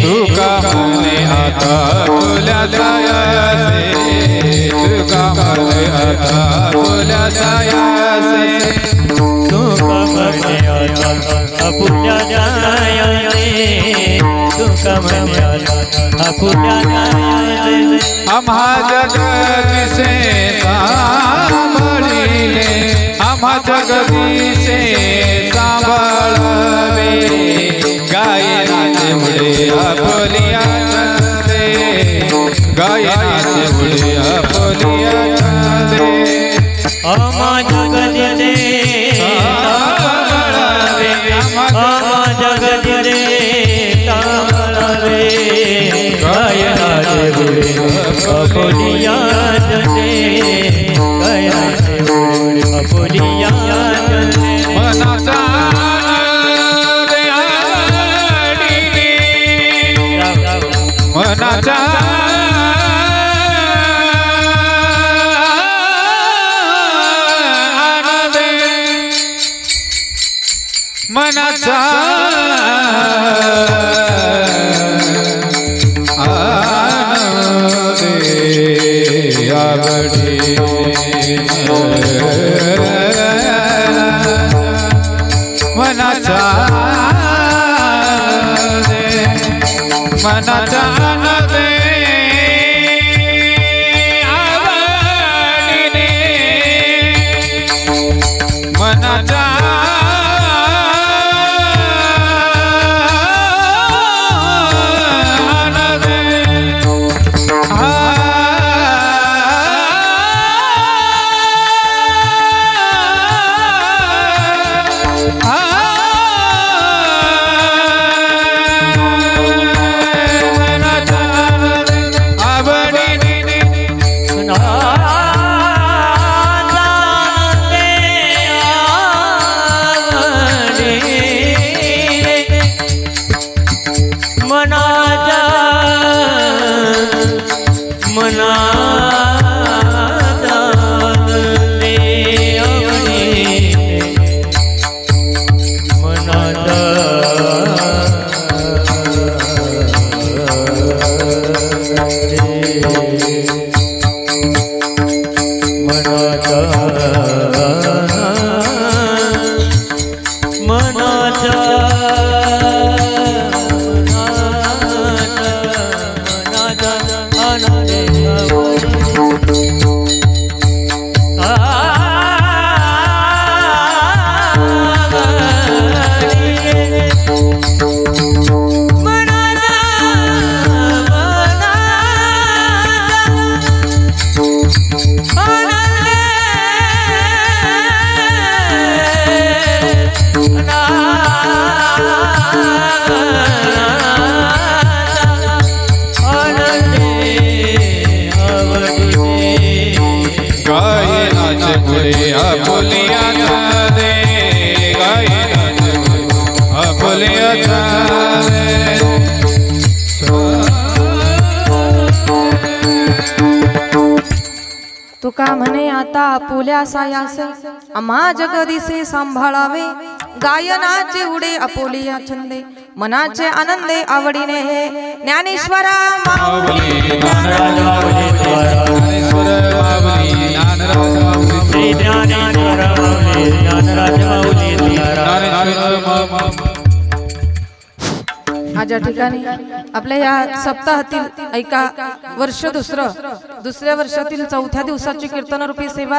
तू कामले आता फुल्या सायाचे, तू कामले आता फुल्या सायाचे, तू कमले आता फुल्या सायाचे, तू कमले आता फुल्या सायाचे. आम्हा जगदीशे सांभाळिले, आम्हा जगदीशे सांभाळावे, गायनाचे पुढे आपोलिया छंदे, गायनाचे पुढे आपोलिया छंदे. आम्हा जगदीशे सांभाळावे, आम्हा जगदीशे सांभाळावे, गायनाचे पुढे आपोलिया छंदे, गायनाचे पुढे आपोलिया छंदे. मनाचा आनंद आडिले, मनाचा आनंद, मनाचा आनंद आवडे. मनाचा मनाचा आनंद आवडीने, मनाचा आनंद तुका म्हणे आता आपुल्या सायासे, आम्हा जगदीसे सांभाळावे, गायनाचे उडे आपोलिया छंदे, मनाचे आनंदे आवडीने. हे ज्ञानेश्वरा माऊली, ज्ञानेश्वर माऊली, ज्ञानराज माऊली, श्री ज्ञानेश्वर माऊली, ज्ञानराज माऊली, ज्ञानेश्वर माऊली. आज या ठिकाणी आपल्या या सप्ताहातील ऐका वर्ष दुसऱ्या वर्षातील 4थ्या दिवसाची कीर्तनरूपी सेवा